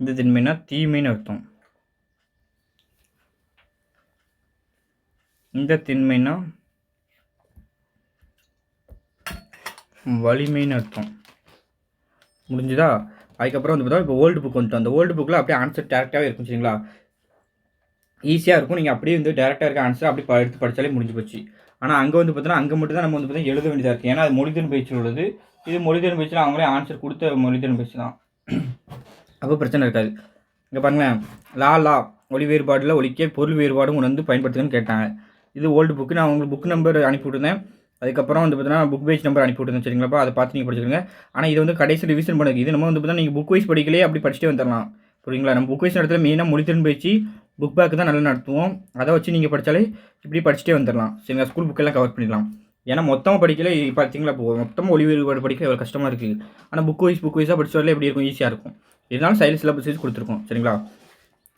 இந்த திண்மைனா தீமைன்னு அர்த்தம். இந்த திண்மைனா வலிமைன்னு அர்த்தம். முடிஞ்சுதா. அதுக்கப்புறம் வந்து பார்த்தா இப்போ ஓல்டு புக் வந்துட்டோம். அந்த ஓல்டு புக்கில் அப்படியே ஆன்சர் டேரெக்டாகவே இருக்கும், சரிங்களா. ஈஸியாக இருக்கும். நீங்கள் அப்படியே வந்து டேரெக்டாக இருக்க ஆன்சர் அப்படி எடுத்து படித்தாலே முடிஞ்சு போச்சு. ஆனால் அங்கே வந்து பார்த்தீங்கன்னா அங்கே மட்டும் தான் நம்ம வந்து பார்த்தீங்கன்னா எழுத வேண்டியதாக இருக்குது. ஏன்னா அது மொழித்திறன் பயிற்சியில் உள்ளது. இது மொழித்திறன் பயிற்சியில் அவங்களே ஆன்சர் கொடுத்த மொழித்திறன் பயிற்சி தான். அப்போ பிரச்சனை இருக்காது. இங்கே பாருங்களேன், லா லா ஒளி வேறுபாடில் ஒலிக்க பொருள் வேறுபாடும் உணர்ந்து பயன்படுத்துங்கன்னு கேட்டாங்க. இது ஓல்டு புக்கு. நான் உங்களுக்கு புக் நம்பர் அனுப்பி விட்டுருந்தேன். அதுக்கப்புறம் வந்து பார்த்தீங்கன்னா புக் பேஜ் நம்பர் அனுப்பி விட்டுருந்தேன், சரிங்களாப்பா. அதை பார்த்து நீங்கள் படிச்சுக்கோங்க. ஆனால் இது வந்து கடைசி ரிவிஷன் பண்ணுறது. இது நம்ம வந்து பார்த்தீங்கன்னா நீங்கள் புக் வைஸ் படிக்கலையே அப்படி படிச்சுட்டே வந்துடலாம், புரியுங்களா. நம்ம புக் வைஸ் நடத்துல மெயினாக மொழித்திறன் பயிற்சி புக் பேக்கு தான் நல்லா நடத்துவோம். அதை வச்சு நீங்கள் படித்தாலே இப்படி படிச்சுட்டே வந்துடலாம், சரிங்களா. ஸ்கூல் புக்கெல்லாம் கவர் பண்ணிடலாம். ஏன்னா மொத்தமாக படிக்கல பார்த்தீங்களா, இப்போ மொத்தமாக ஒளி வேறுபாடு படிக்க எவ்வளோ கஷ்டமாக இருக்குது. ஆனால் புக் வைஸாக படிச்சு வரல எப்படி இருக்கும், ஈஸியாக இருக்கும். இதனால சைல்டு சிலபஸ் வைஸ் கொடுத்துருக்கோம், சரிங்களா.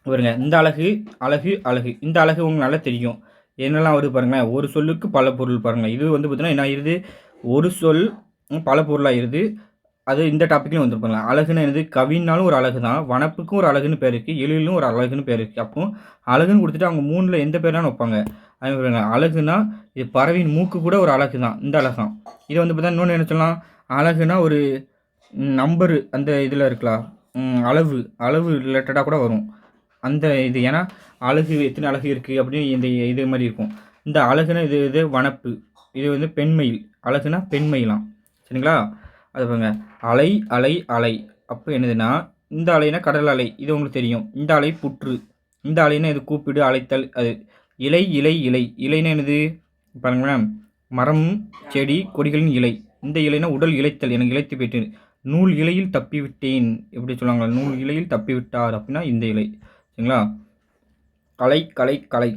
பாருங்க, இந்த அழகு அழகு அழகு, இந்த அழகு உங்களுக்கு நல்லா தெரியும். என்னெல்லாம் வருது பாருங்களேன். ஒரு சொல்லுக்கு பல பொருள் பாருங்கள். இது வந்து பார்த்தீங்கன்னா என்ன ஆயிருது, ஒரு சொல் பல பொருளாக இருது. அது இந்த டாப்பிக்லையும் வந்துருப்பாங்க. அழகுன்னு என்னது, கவினாலும் ஒரு அழகு தான், வனப்புக்கும் ஒரு அழகுன்னு பேர் இருக்குது, எழிலும் ஒரு அழகுன்னு பேர் இருக்குது. அப்போ அழகுன்னு கொடுத்துட்டு அவங்க மூணில் எந்த பேர்னாலும் வைப்பாங்க. அது பாருங்க, அழகுனா இது பறவையின் மூக்கு கூட ஒரு அழகு தான், இந்த அழகு தான். இதை வந்து பார்த்தா இன்னொன்று என்ன சொல்லலாம், அழகுனா ஒரு நம்பரு அந்த இதில் இருக்கலாம், அளவு அளவு ரிலேட்டடாக கூட வரும் அந்த இது. ஏன்னா அழகு எத்தனை அழகு இருக்குது அப்படின்னு இந்த இது மாதிரி இருக்கும். இந்த அழகுனா இது வனப்பு, இது வந்து பெண்மயில். அழகுனா பெண்மயிலாம், சரிங்களா. அது பாருங்க, அலை அலை அலை. அப்போ என்னதுன்னா இந்த அலைனா கடல் அலை, இது உங்களுக்கு தெரியும். இந்த அலை புற்று, இந்த அலைனா இது கூப்பிடு அழைத்தல். அது இலை இலை இலை, இலைனா என்னது பாருங்களேன், மரம் செடி கொடிகளின் இலை. இந்த இலைனா உடல் இழைத்தல், எனக்கு இழைத்து போயிட்டு. நூல் இலையில் தப்பி விட்டேன் எப்படி சொல்லுவாங்களா, நூல் இலையில் தப்பி விட்டார் அப்படின்னா இந்த இலை, சரிங்களா. கலை கலை கலை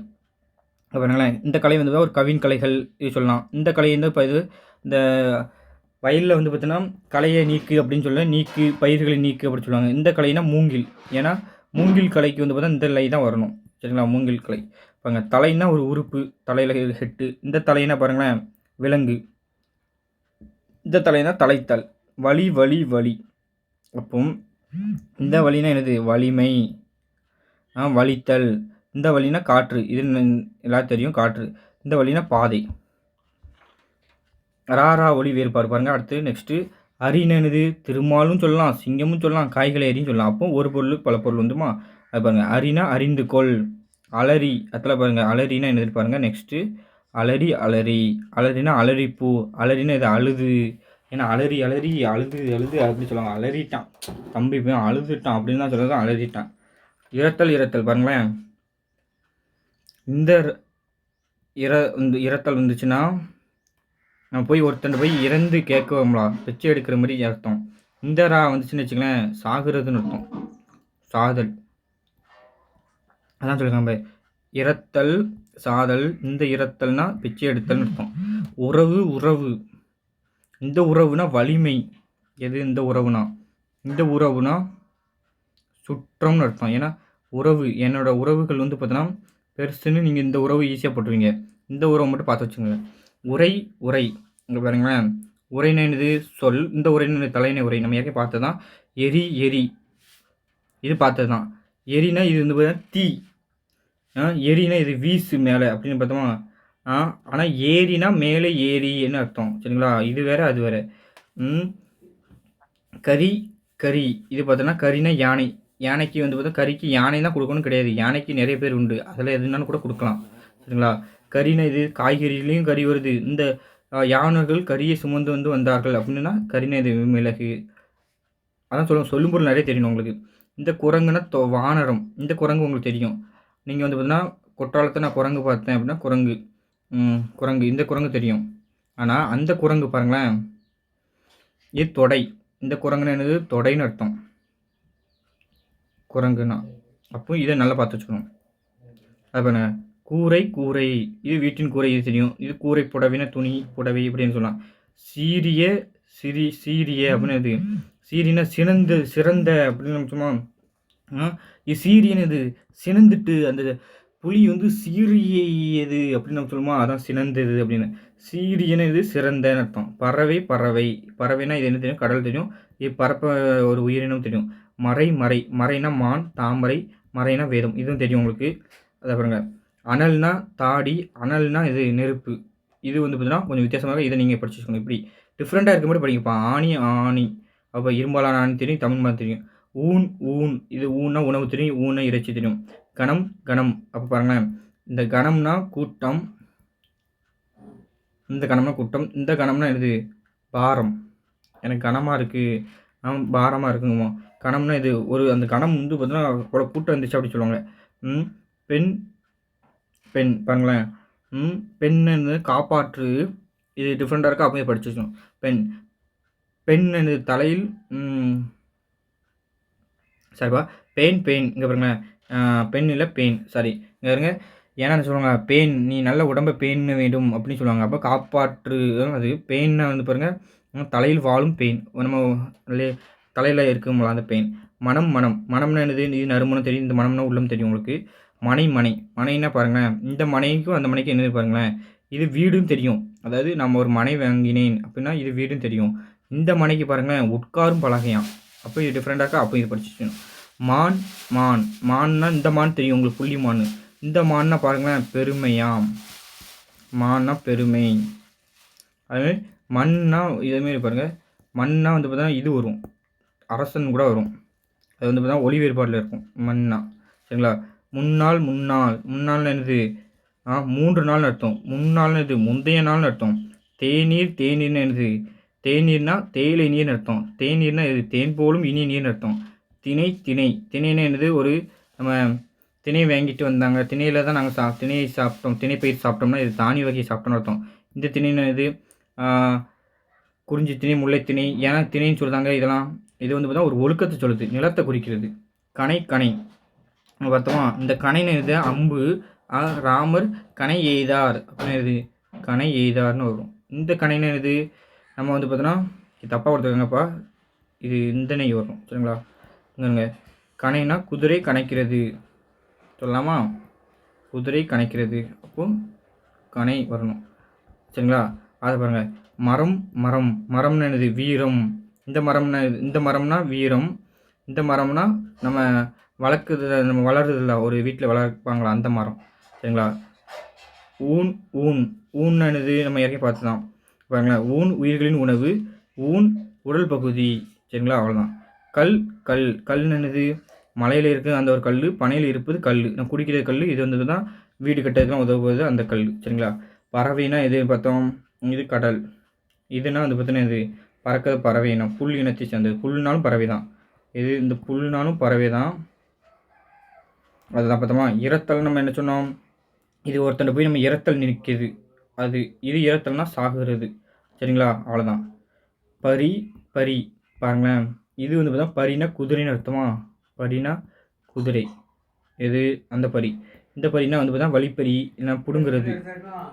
பாருங்களேன், இந்த கலை வந்து ஒரு கவின் கலைகள் இது சொல்லலாம். இந்த கலை வந்து இப்போ இது இந்த வயலில் வந்து பார்த்தீங்கன்னா களையை நீக்கு அப்படின்னு சொல்ல, நீக்கு பயிர்களை நீக்கு அப்படின்னு சொல்லுவாங்க. இந்த கலைனா மூங்கில், ஏன்னா மூங்கில் கலைக்கு வந்து பார்த்தா இந்த லை தான் வரணும், சரிங்களா. மூங்கில் கலை பாருங்க. தலைனா ஒரு உறுப்பு, தலையில் ஹெட்டு. இந்த தலைனா பாருங்களேன் விலங்கு, இந்த தலைனா தலைத்தல். வலி வலி வலி, அப்போ இந்த வலினா என்னது, வலிமை, வலித்தல். இந்த வலினா காற்று, இது எல்லாரும் தெரியும் காற்று. இந்த வலினா பாதை. ராரா ஒளி வேறுபாடு பாருங்கள். அடுத்து நெக்ஸ்ட்டு அரினது திருமாலும் சொல்லலாம், சிங்கமும் சொல்லலாம், காய்களை அறின்னு சொல்லலாம். அப்போ ஒரு பொருள் பல பொருள் வந்துமா. அது பாருங்கள், அரினா அறிந்து கொள். அலரி அதில் பாருங்கள், அலரினா என்னது பாருங்கள். நெக்ஸ்ட்டு அலரி அலரி, அலரினா அலரிப்பூ. அலரினா இது அழுது, ஏன்னா அலரி அலரி அழுது அழுது அப்படின்னு சொல்லுவாங்க. அலறிட்டான் தம்பி போய் அழுதுட்டான் அப்படின்னு தான் சொல்கிறது, அலறிட்டான். இரத்தல் இரத்தல் பாருங்களேன், இந்த இரத்தல் வந்துச்சுன்னா நம்ம போய் ஒருத்தன் போய் இறந்து கேட்கவோம்லா, பிச்சை எடுக்கிற மாதிரி அர்த்தம். இந்த ரா வந்துச்சுன்னு வச்சுங்களேன் சாகுறதுன்னு அர்த்தம். சாதல். அதான் சொல்லியிருக்காங்க பாரு. இறத்தல், சாதல். இந்த இறத்தல்னா பிச்சை எடுத்தல்னு அர்த்தம். உறவு, உறவு. இந்த உறவுனா வலிமை. எது இந்த உறவுனா? இந்த உறவுனா சுற்றம்னு அர்த்தம். ஏன்னா உறவு என்னோட உறவுகள் வந்து பார்த்தீங்கன்னா பெருசுன்னு நீங்கள் இந்த உறவு ஈஸியாக போட்டுருவீங்க. இந்த உறவை மட்டும் பார்த்து வச்சுக்கோங்க. உரை, உரை. இங்கே பாருங்களேன். உரைனா என்னது? சொல். இந்த உரைன்னு தலையினை உரை. நம்ம ஏற்கனவே பார்த்தது தான். எரி, எரி. இது பார்த்தது தான். எரினா இது வந்து பார்த்தீங்கன்னா தீ. எரினா இது வீசு மேலே அப்படின்னு பார்த்தோமா. ஆனால் ஏரினா மேலே ஏரின்னு அர்த்தம். சரிங்களா? இது வேற அது வேற. கரி, கரி. இது பார்த்தோன்னா கரினா யானை. யானைக்கு வந்து பார்த்தா கறிக்கு யானை தான் கொடுக்கணும் கிடையாது. யானைக்கு நிறைய பேர் உண்டு. அதில் எதுனாலும் கூட கொடுக்கலாம். சரிங்களா? கறினா இது காய்கறிலையும் கறி வருது. இந்த யானைகள் கறியை சுமந்து வந்து வந்தார்கள் அப்படின்னா கறினா இது மிளகு. அதான் சொல்லும் பொருள் நிறைய தெரியணும் உங்களுக்கு. இந்த குரங்குனா வானரம். இந்த குரங்கு உங்களுக்கு தெரியும். நீங்கள் வந்து பார்த்தீங்கன்னா குற்றாலத்தை நான் குரங்கு பார்த்தேன் அப்படின்னா குரங்கு. குரங்கு. இந்த குரங்கு தெரியும். ஆனால் அந்த குரங்கு பாருங்களேன். இது தொடை. இந்த குரங்குன்னு என்னது? தொடைன்னு அர்த்தம். குரங்குன்னா அப்போ இதை நல்லா பார்த்து வச்சுக்கணும். அப்போ கூரை, கூரை. இது வீட்டின் கூரை. இது தெரியும். இது கூரை புடவைனா துணி புடவை இப்படின்னு சொல்லலாம். சீரிய, சீரிய அப்படின்னு இது. சீரினா சிறந்த அப்படின்னு சும்மா. இது சீரியன் இது சினந்துட்டு அந்த புலி வந்து சீரியது அப்படின்னு நம்ம சொல்லுமா. அதான் சினந்தது அப்படின்னு. சீரியன் இது சிறந்தன்னு அர்த்தம். பறவை, பறவை. பறவைனா இது என்ன தெரியும்? கடல் தெரியும். இது பறப்ப ஒரு உயிரினம் தெரியும். மறை, மறை. மறைனா மான், தாமரை. மறைனா வேதம். இதுவும் தெரியும் உங்களுக்கு. அதை பாருங்க. அனல்னா தாடி. அனல்னா இது நெருப்பு. இது வந்து பார்த்தீங்கன்னா கொஞ்சம் வித்தியாசமாக இதை நீங்கள் படிச்சுக்கணும். இப்படி டிஃப்ரெண்ட்டாக இருக்க மாதிரி படிங்கப்பா. ஆணி, ஆணி. அப்போ இரும்பாலான ஆணி தெரியும். தமிழ் மாதிரி தெரியும். ஊன், ஊன். இது ஊன்னா உணவு தெரியும். ஊன்னா இறைச்சி தெரியும். கணம், கணம். அப்போ பாருங்களேன். இந்த கணம்னா கூட்டம். இந்த கணம்னா கூட்டம். இந்த கணம்னா இது பாரம். எனக்கு கனமாக இருக்குது, பாரமாக இருக்குங்கம்மா. கணம்னா இது ஒரு அந்த கணம் வந்து பார்த்தீங்கன்னா அவ்வளோ கூட்டம் இருந்துச்சு அப்படி சொல்லுவாங்க. பெண், பெண். பாருங்களேன். பெண்ணு காப்பாற்று. இது டிஃப்ரெண்ட்டாக இருக்கா? அப்படியே படிச்சு வச்சுக்கணும். பெண், பெண் என்னது? தலையில். சரிப்பா. Pain, pain. இங்கே பாருங்களேன். பெண் இல்லை பெயின். சாரி இங்கே பாருங்க. ஏன்னா சொல்லுவாங்க பெயின் நீ நல்ல உடம்பை பேண வேண்டும் அப்படின்னு சொல்லுவாங்க. அப்போ காப்பாற்று அது பெயின்னா வந்து பாருங்கள் தலையில் வாழும் பெயின். நம்ம தலையில் இருக்குங்களா அந்த பெயின். மனம், மனம். மனம்னா என்னது? இது நறுமணம் தெரியும். இந்த மனம்னா உள்ளம் தெரியும் உங்களுக்கு. மனை, மனை. மனைன்னா பாருங்களேன். இந்த மனைக்கும் அந்த மனைக்கும் என்னது பாருங்களேன். இது வீடுன்னு தெரியும். அதாவது நம்ம ஒரு மனை வாங்கினேன் அப்படின்னா இது வீடுன்னு தெரியும். இந்த மனைக்கு பாருங்களேன் உட்காரும் பலகையாம். அப்போ இது டிஃப்ரெண்டாக இருக்கா? அப்போ இது படிச்சுக்கணும். மான், மான். மான்னா இந்த மான் தெரியும் உங்களுக்கு. புள்ளி மான். இந்த மான்னா பாருங்களேன் பெருமையாம். மான்னா பெருமை. அதுமாதிரி மண்ணா இதேமாரி பாருங்கள். மண்ணா வந்து பார்த்தீங்கன்னா இது வரும். அரசன் கூட வரும். அது வந்து பார்த்தீங்கன்னா ஒளி வேறுபாடில் இருக்கும். மண்ணா. சரிங்களா? முன்னாள், முன்னாள். முன்னாள்னு என்னது? 3 நாள்னு அர்த்தம். முன்னாள்னு இது முந்தைய நாள்னு அர்த்தம். தேநீர், தேநீர்னு என்னது? தேநீர்னா தேயிலை நீர்னு அர்த்தம். தேநீர்னா இது தேன் போலும் இனிய நீர்னு அர்த்தம். திணை, திணை. திணைன்னு என்னது? ஒரு நம்ம திணை வாங்கிட்டு வந்தாங்க. திணையில் தான் நாங்கள் திணையை சாப்பிட்டோம். திணைப்பயிர் சாப்பிட்டோம்னா இது தானிய வகையை சாப்பிட்டோம்னு அர்த்தம். இந்த திணைன்னு இது குறிஞ்சி திணை, முல்லை திணை. ஏன்னா திணைன்னு சொல்கிறாங்க இதெல்லாம். இது வந்து பார்த்தா ஒரு ஒழுக்கத்தை சொல்லுது. நிலத்தை குறிக்கிறது. கணை, கணை. பார்த்தோமா. இந்த கணைன்னு இது அம்பு. ராமர் கணை எய்தார் அப்படின்னு இது கணை எய்தார்னு வரும். இந்த கணைன்னு இது நம்ம வந்து பார்த்தோன்னா தப்பாக கொடுத்துருக்காங்கப்பா. இது இந்தனை வரும். சரிங்களா? இங்கே கணைனா குதிரை கணைக்கிறது சொல்லலாமா? குதிரை கணைக்கிறது. அப்போ கணை வரணும். சரிங்களா? அதை பாருங்கள். மரம், மரம். மரம்னு என்னது? வீரம். இந்த மரம்னா இந்த மரம்னா வீரம். இந்த மரம்னா நம்ம வளர்க்குறது, நம்ம வளருதில்ல ஒரு வீட்டில் வளர்ப்பாங்களா அந்த மரம். சரிங்களா? ஊன், ஊன். ஊன் என்னது? நம்ம ஏற்கனவே பார்த்து தான் பாருங்களேன். ஊன் உயிர்களின் உணவு. ஊன் உடல் பகுதி. சரிங்களா? அவ்வளோதான். கல், கல். கல்னு என்னது? மலையில் இருக்குது அந்த ஒரு கல். பனையில் இருப்பது கல். நம்ம குடிக்கிற கல். இது வந்து தான் வீடு கட்டுறதுலாம் உதவுவது அந்த கல். சரிங்களா? பறவைனா எது பார்த்தோம்? இது கடல். இதுனா வந்து பார்த்தீங்கன்னா இது பறக்கிறது பறவை இனம். புல் இனத்தை சேர்ந்தது. புல்னாலும் பறவை தான். இது இந்த புல்னாலும் பறவை தான். அதுதான் பார்த்தோமா. இறத்தல் நம்ம என்ன சொன்னோம்? இது ஒருத்தனை போய் நம்ம இறத்தல் நிற்கிது. அது இது இறத்தல்னா சாகுறது. சரிங்களா? அவ்வளோதான். பரி, பரி. பாருங்களேன். இது வந்து பார்த்தா பரினா குதிரைன்னு அர்த்தமா? பரினா குதிரை. எது? அந்த பரி. இந்த பரினா வந்து பார்த்தா வழிப்பறி, இல்லைனா புடுங்குறது,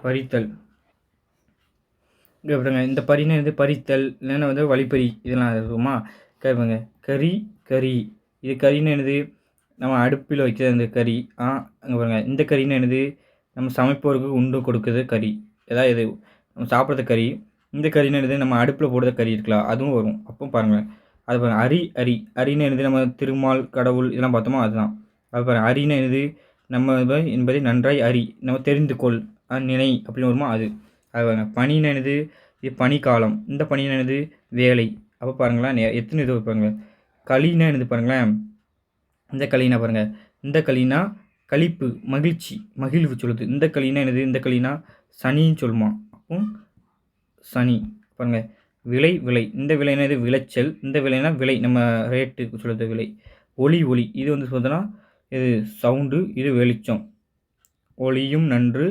பறித்தல். இங்கே பாருங்க, இந்த பரினா வந்து பறித்தல், இல்லைன்னா வந்து வழிப்பறி, இதெல்லாம் இருக்குமா? கேட்பாங்க. கறி, கறி. இது கறின்னு என்னது? நம்ம அடுப்பில் வைக்கிற இந்த கறி. அங்கே பாருங்க, இந்த கறின்னு என்னது? நம்ம சமைப்போருக்கு உண்டு கொடுக்குறது கறி. ஏதாவது இது நம்ம சாப்பிட்றது கறி. இந்த கறின்னு என்னது? நம்ம அடுப்பில் போடுற கறி இருக்கலாம், அதுவும் வரும். அப்போ பாருங்களேன், அது பாருங்கள். அரி, அரி. அரின்னு என்னது? நம்ம திருமால், கடவுள் இதெல்லாம் பார்த்தோமா, அதுதான். அது பாருங்கள், அரின்னு என்னது? நம்ம என்பதை நன்றாய் அறி, நம்ம தெரிந்து கொள், நினை அப்படின்னு வருமா, அது. அது பாருங்கள். பனின்னு என்னது? இது பனிக்காலம். இந்த பனின்னு என்னது? வேலை. அப்போ பாருங்களேன், எத்தனை இது வைப்பாங்க. களின்னா என்னது பாருங்களேன். இந்த களினா பாருங்கள், இந்த களினா களிப்பு, மகிழ்ச்சி, மகிழ்வு சொல்லுது. இந்த களினா என்னது? இந்த களினா சனின்னு சொல்லுமா. அப்போ சனி. பாருங்கள். விலை, விலை. இந்த விலைனா இது விளைச்சல். இந்த விலைனா விலை, நம்ம ரேட்டுக்கு சொல்லுறது விலை. ஒளி, ஒளி. இது வந்து பார்த்தோன்னா இது சவுண்டு, இது வெளிச்சம். ஒளியும் நன்று,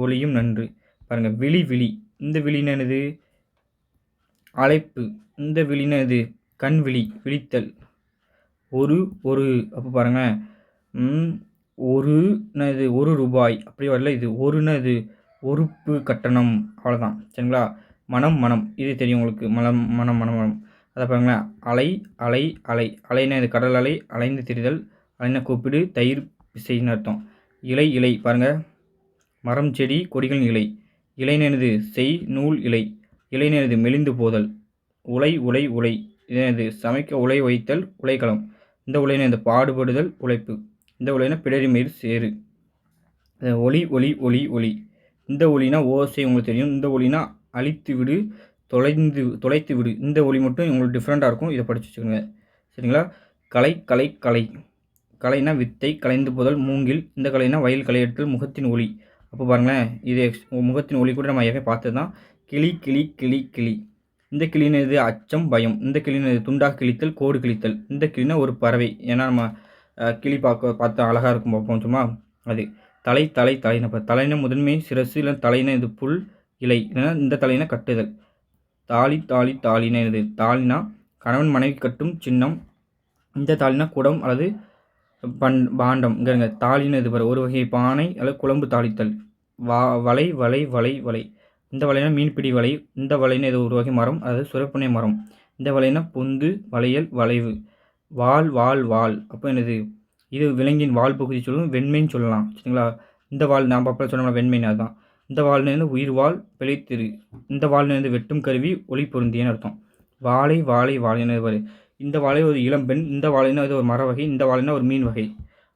ஒளியும் நன்று. பாருங்கள். விழி, விழி. இந்த விழினா என்னது? அழைப்பு. இந்த விழினா இது கண் விழி, விழித்தல். ஒரு, ஒரு. அப்போ பாருங்கள். ஒருனா இது ரூபாய் அப்படி வரல. இது ஒருனா இது ஒருப்பு கட்டணம், அவ்வளோதான். சரிங்களா? மனம், மனம். இது தெரியும் உங்களுக்கு. மனம், மனம், மனம், மனம். அதை பாருங்களேன். அலை, அலை, அலை. அலைனா இது கடல் அலை, அலைந்து திரிதல், அலைனா கூப்பிடு, தயிர் பிசைன்னு அர்த்தம். இலை, இலை. பாருங்கள். மரம், செடி, கொடிகள் இலை. இலைன்னு என்னது? செய், நூல், இலை. இலைன்னு என்னது? மெலிந்து போதல். உலை, உலை, உலை. இது சமைக்க உலை வைத்தல், உலைக்களம். இந்த உலைனா இந்த பாடுபடுதல், உழைப்பு. இந்த உலைனா பிடரி மயிர் சேரு. ஒளி, ஒளி, ஒளி, ஒளி. இந்த ஒளினா ஓசை, உங்களுக்கு தெரியும். இந்த ஒளினா அழித்து விடு, தொலைத்து விடு. இந்த ஒளி மட்டும் உங்களுக்கு டிஃப்ரெண்ட்டாக இருக்கும், இதை படித்து வச்சுக்கோங்க. சரிங்களா? கலை, கலை, கலை. கலைனா வித்தை, கலைந்து போதல், மூங்கில். இந்த கலைனா வயல் களை எடுத்தல், முகத்தின் ஒளி. அப்போ பாருங்களேன், இது முகத்தின் ஒளி கூட நம்ம ஏற்கனவே பார்த்தது தான். கிளி, கிளி, கிளி, கிளி. இந்த கிளின்னு இது அச்சம், பயம். இந்த கிளின்னு இது துண்டாக கிழித்தல், கோடு கிழித்தல். இந்த கிளினா ஒரு பறவை. ஏன்னா நம்ம கிளி பார்த்தா அழகாக இருக்கும் பார்ப்போம் சும்மா, அது. தலை, தலை, தலைனா தலைனா முதன்மை சிரசு, இல்லை தலைனா இது புல், இலை. இல்லைன்னா இந்த தலைனா கட்டுதல். தாலி, தாலி, தாலினா இது தாலினா கணவன் மனைவி கட்டும் சின்னம். இந்த தாலினா குடம் அல்லது பாண்டம். இங்கே தாலினா இது ஒரு வகை பானை அல்லது குழம்பு தாளித்தல். வலை, வலை, வலை, வலை. இந்த வலைனா மீன்பிடி வலை. இந்த வலைனா இது ஒரு வகை மரம், அதாவது சுரப்பனை மரம். இந்த வலைனா பொந்து, வளையல், வளைவு. வால், வால், வால். அப்போ என்னது? இது விலங்கின் வால் பகுதி சொல்லணும், வெண்மைன்னு சொல்லலாம். சரிங்களா? இந்த வால் நாம் அப்போ சொன்னோம்னா வெண்மைன்னு, அதுதான். இந்த வால்னு உயிர் வால், பிழைத்திரு. இந்த வால்னு வெட்டும் கருவி, ஒளி பொருந்தியன்னு அர்த்தம். வாழை, வாழை, வாழைன்னு வரு. இந்த வாழை ஒரு இளம்பெண். இந்த வாழைனா இது ஒரு மர வகை. இந்த வாழைனா ஒரு மீன் வகை.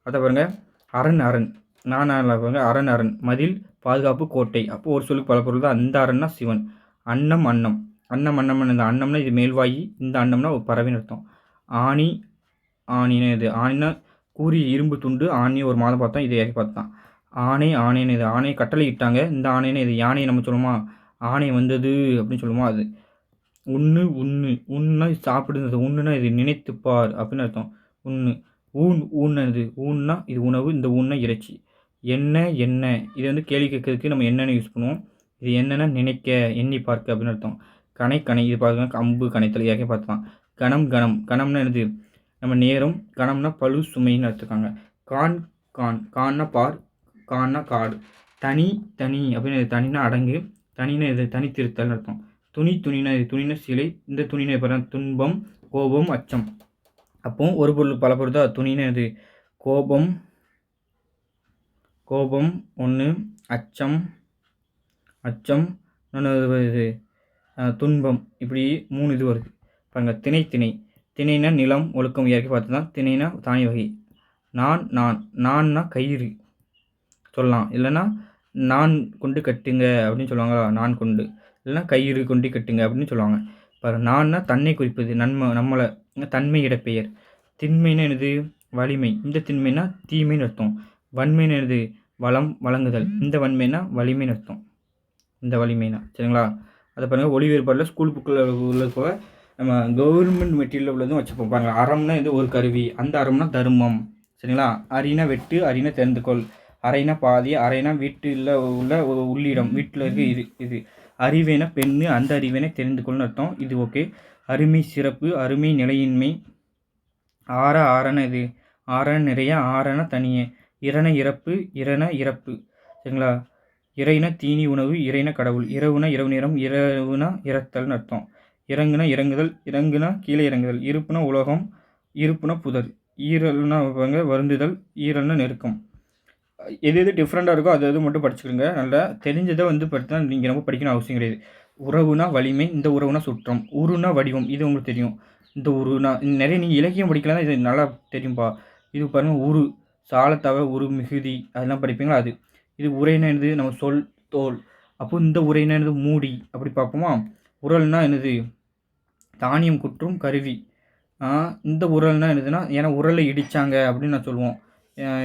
அதை பாருங்கள். அரண், அரண். நான் பாருங்கள். அரண், அரண். மதில், பாதுகாப்பு, கோட்டை. அப்போது ஒரு சொல்லுக்கு பல பொருள் தான். அந்த அரண்னா சிவன். அன்னம், அன்னம். அன்னம், அன்னம்னு இந்த அன்னம்னா இது மேல்வாயி. இந்த அன்னம்னா ஒரு பறவைன்னு அர்த்தம். ஆணி, ஆணினா இது ஆணினா கூறி இரும்பு துண்டு. ஆணி ஒரு மாதம் பார்த்தோம், இது ஏகி பார்த்தான். ஆணை, ஆணைன்னு இது ஆணை கட்டளை இட்டாங்க. இந்த ஆணைன்னு இது யானையை நம்ம சொல்லுமா, ஆணை வந்தது அப்படின்னு சொல்லுமா, அது. உண்ணு, உண்ணு. உண்ணுனா சாப்பிடுறது. உண்ணுனா இது நினைத்துப்பார் அப்படின்னு அர்த்தம். உண்ணு. ஊன், ஊன்னது. ஊன்னா இது உணவு. இந்த ஊன்னா இறைச்சி. என்ன, என்ன. இது வந்து கேள்வி கேட்கறதுக்கு நம்ம என்னென்னு யூஸ் பண்ணுவோம். இது என்னென்னா நினைக்க, எண்ணி பார்க்க அப்படின்னு அர்த்தம். கணை, கணை. இது பார்க்க அம்பு கணைத்தல் ஏகே பார்த்துதான். கணம், கணம். கணம்னா என்னது? நம்ம நேரம். கணம்னா பழு, சுமைன்னு எடுத்துக்காங்க. கான், கான். கான்னா பார், கான்னா காடு. தனி, தனி அப்படின்னு தனினா அடங்கு. தனினா இது தனித்திருத்தல்னு அர்த்தம். துணி, துணினா இது துணினா சிலை. இந்த துணினா இப்போ துன்பம், கோபம், அச்சம். அப்போ ஒரு பொருள் பல பொருள் தான். துணினா இது கோபம், கோபம் ஒன்று, அச்சம், அச்சம் இது துன்பம். இப்படி 3 இது வருது பாருங்கள். திணை, திணை. திணைனா நிலம், ஒழுக்கம் இயற்கை பார்த்து தான். திணைனா தானி வகை. நான், நான். நான்னா கயிறு சொல்லலாம், இல்லைன்னா நான் கொண்டு கட்டுங்க அப்படின்னு சொல்லுவாங்களா, நான் கொண்டு. இல்லைன்னா கயிறு கொண்டு கட்டுங்க அப்படின்னு சொல்லுவாங்க. பாரு, நான்னா தன்னை குறிப்பது, நம்மளை தன்மை இடப்பெயர். திண்மைன்னா என்னது? வலிமை. இந்த திண்மைனா தீமைன்னு அர்த்தம். வன்மைன்னு என்னது? வளம், வழங்குதல். இந்த வன்மைனா வலிமைன்னு அர்த்தம். இந்த வலிமைனா சரிங்களா? அதை பாருங்கள். ஒளி வேறுபாடில் ஸ்கூல் புக்கில் உள்ளது போக நம்ம கவர்மெண்ட் மெட்டீரியலில் உள்ளதும் வச்சுப்போம் பாருங்கள். அறம்னா இது ஒரு கருவி. அந்த அறம்னா தர்மம். சரிங்களா? அரினா வெட்டு, அரினா தெரிந்துக்கொள். அரைனா பாதி, அரைனா வீட்டில் உள்ள உள்ளிடம், வீட்டில் இருக்க இது. அறிவேனா பெண்ணு, அந்த அறிவேனை தெரிந்து கொள்ளுன்னு அர்த்தம். இது ஓகே. அருமை சிறப்பு, அருமை நிலையின்மை, ஆறன இது ஆறன நிறைய, ஆறன தனியே, இறன இறப்பு, இறன இறப்பு. சரிங்களா? இறைன தீனி உணவு, இறைன கடவுள். இரவுனா இரவு நேரம், இரவுனா இறத்தல்னு அர்த்தம். இறங்குனா இறங்குதல், இறங்குனா கீழே இறங்குதல். இருப்புனா உலகம், இருப்புனா புதர். ஈரல்னா வருந்துதல், ஈரல்னா நெருக்கம். எது எது டிஃப்ரெண்ட்டாக இருக்கோ அது மட்டும் படிச்சுக்கிடுங்க. நல்லா தெரிஞ்சதை படித்தா நீங்கள் ரொம்ப படிக்கணும் அவசியம் கிடையாது. உறவுனா வலிமை, இந்த உறவுனா சுற்றம். உருனா வடிவம், இது உங்களுக்கு தெரியும். இந்த உருனா நிறைய நீங்கள் இலக்கியம் படிக்கலாம், இது நல்லா தெரியும்பா. இது பாருங்கள், உரு சாலத்தவ உரு மிகுதி அதெல்லாம் படிப்பீங்களா அது. இது உரைனா என்னது, நம்ம சொல் தோல். அப்போ இந்த உரைனா என்னது, மூடி. அப்படி பார்ப்போமா. உரல்னா என்னது, தானியம் குற்றும் கருவி. இந்த உரல்னா என்னதுன்னா, ஏன்னா உரலை இடித்தாங்க அப்படின்னு நான் சொல்லுவோம்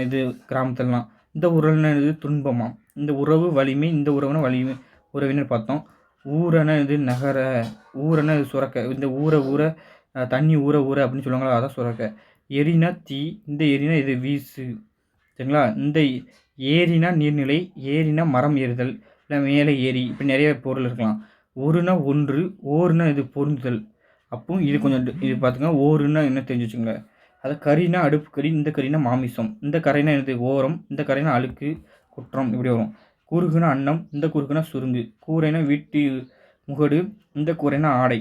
இது கிராமத்துலலாம். இந்த உறவுனா இது துன்பமா. இந்த உறவு வலிமை, இந்த உறவுனா வலிமை உறவினர் பார்த்தோம். ஊரனா இது நகர, ஊரனா இது சுரக்க. இந்த ஊற தண்ணி ஊற அப்படின்னு சொல்லுவாங்களா, அதான் சுரக்க. எரினா தீ, இந்த எரினா இது வீசு. சரிங்களா? இந்த ஏரினா நீர்நிலை, ஏரினா மரம் ஏறுதல், இல்லை மேலே ஏரி, இப்படி நிறைய பொருள் இருக்கலாம். ஒருனா ஒன்று, ஓருனா இது பொருந்துதல். அப்போ இது கொஞ்சம் இது பார்த்துங்க. ஓருன்னா என்ன தெரிஞ்சு வச்சுங்க. அது கறினா அடுப்பு கறி, இந்த கறினா மாமிசம், இந்த கரைனா என்னது ஓரம், இந்த கரைனா அழுக்கு குற்றம், இப்படி வரும். குறுகுனா அன்னம், இந்த குறுகுனா சுருங்கு. கூரைனா வீட்டு முகடு, இந்த கூரைனா ஆடை.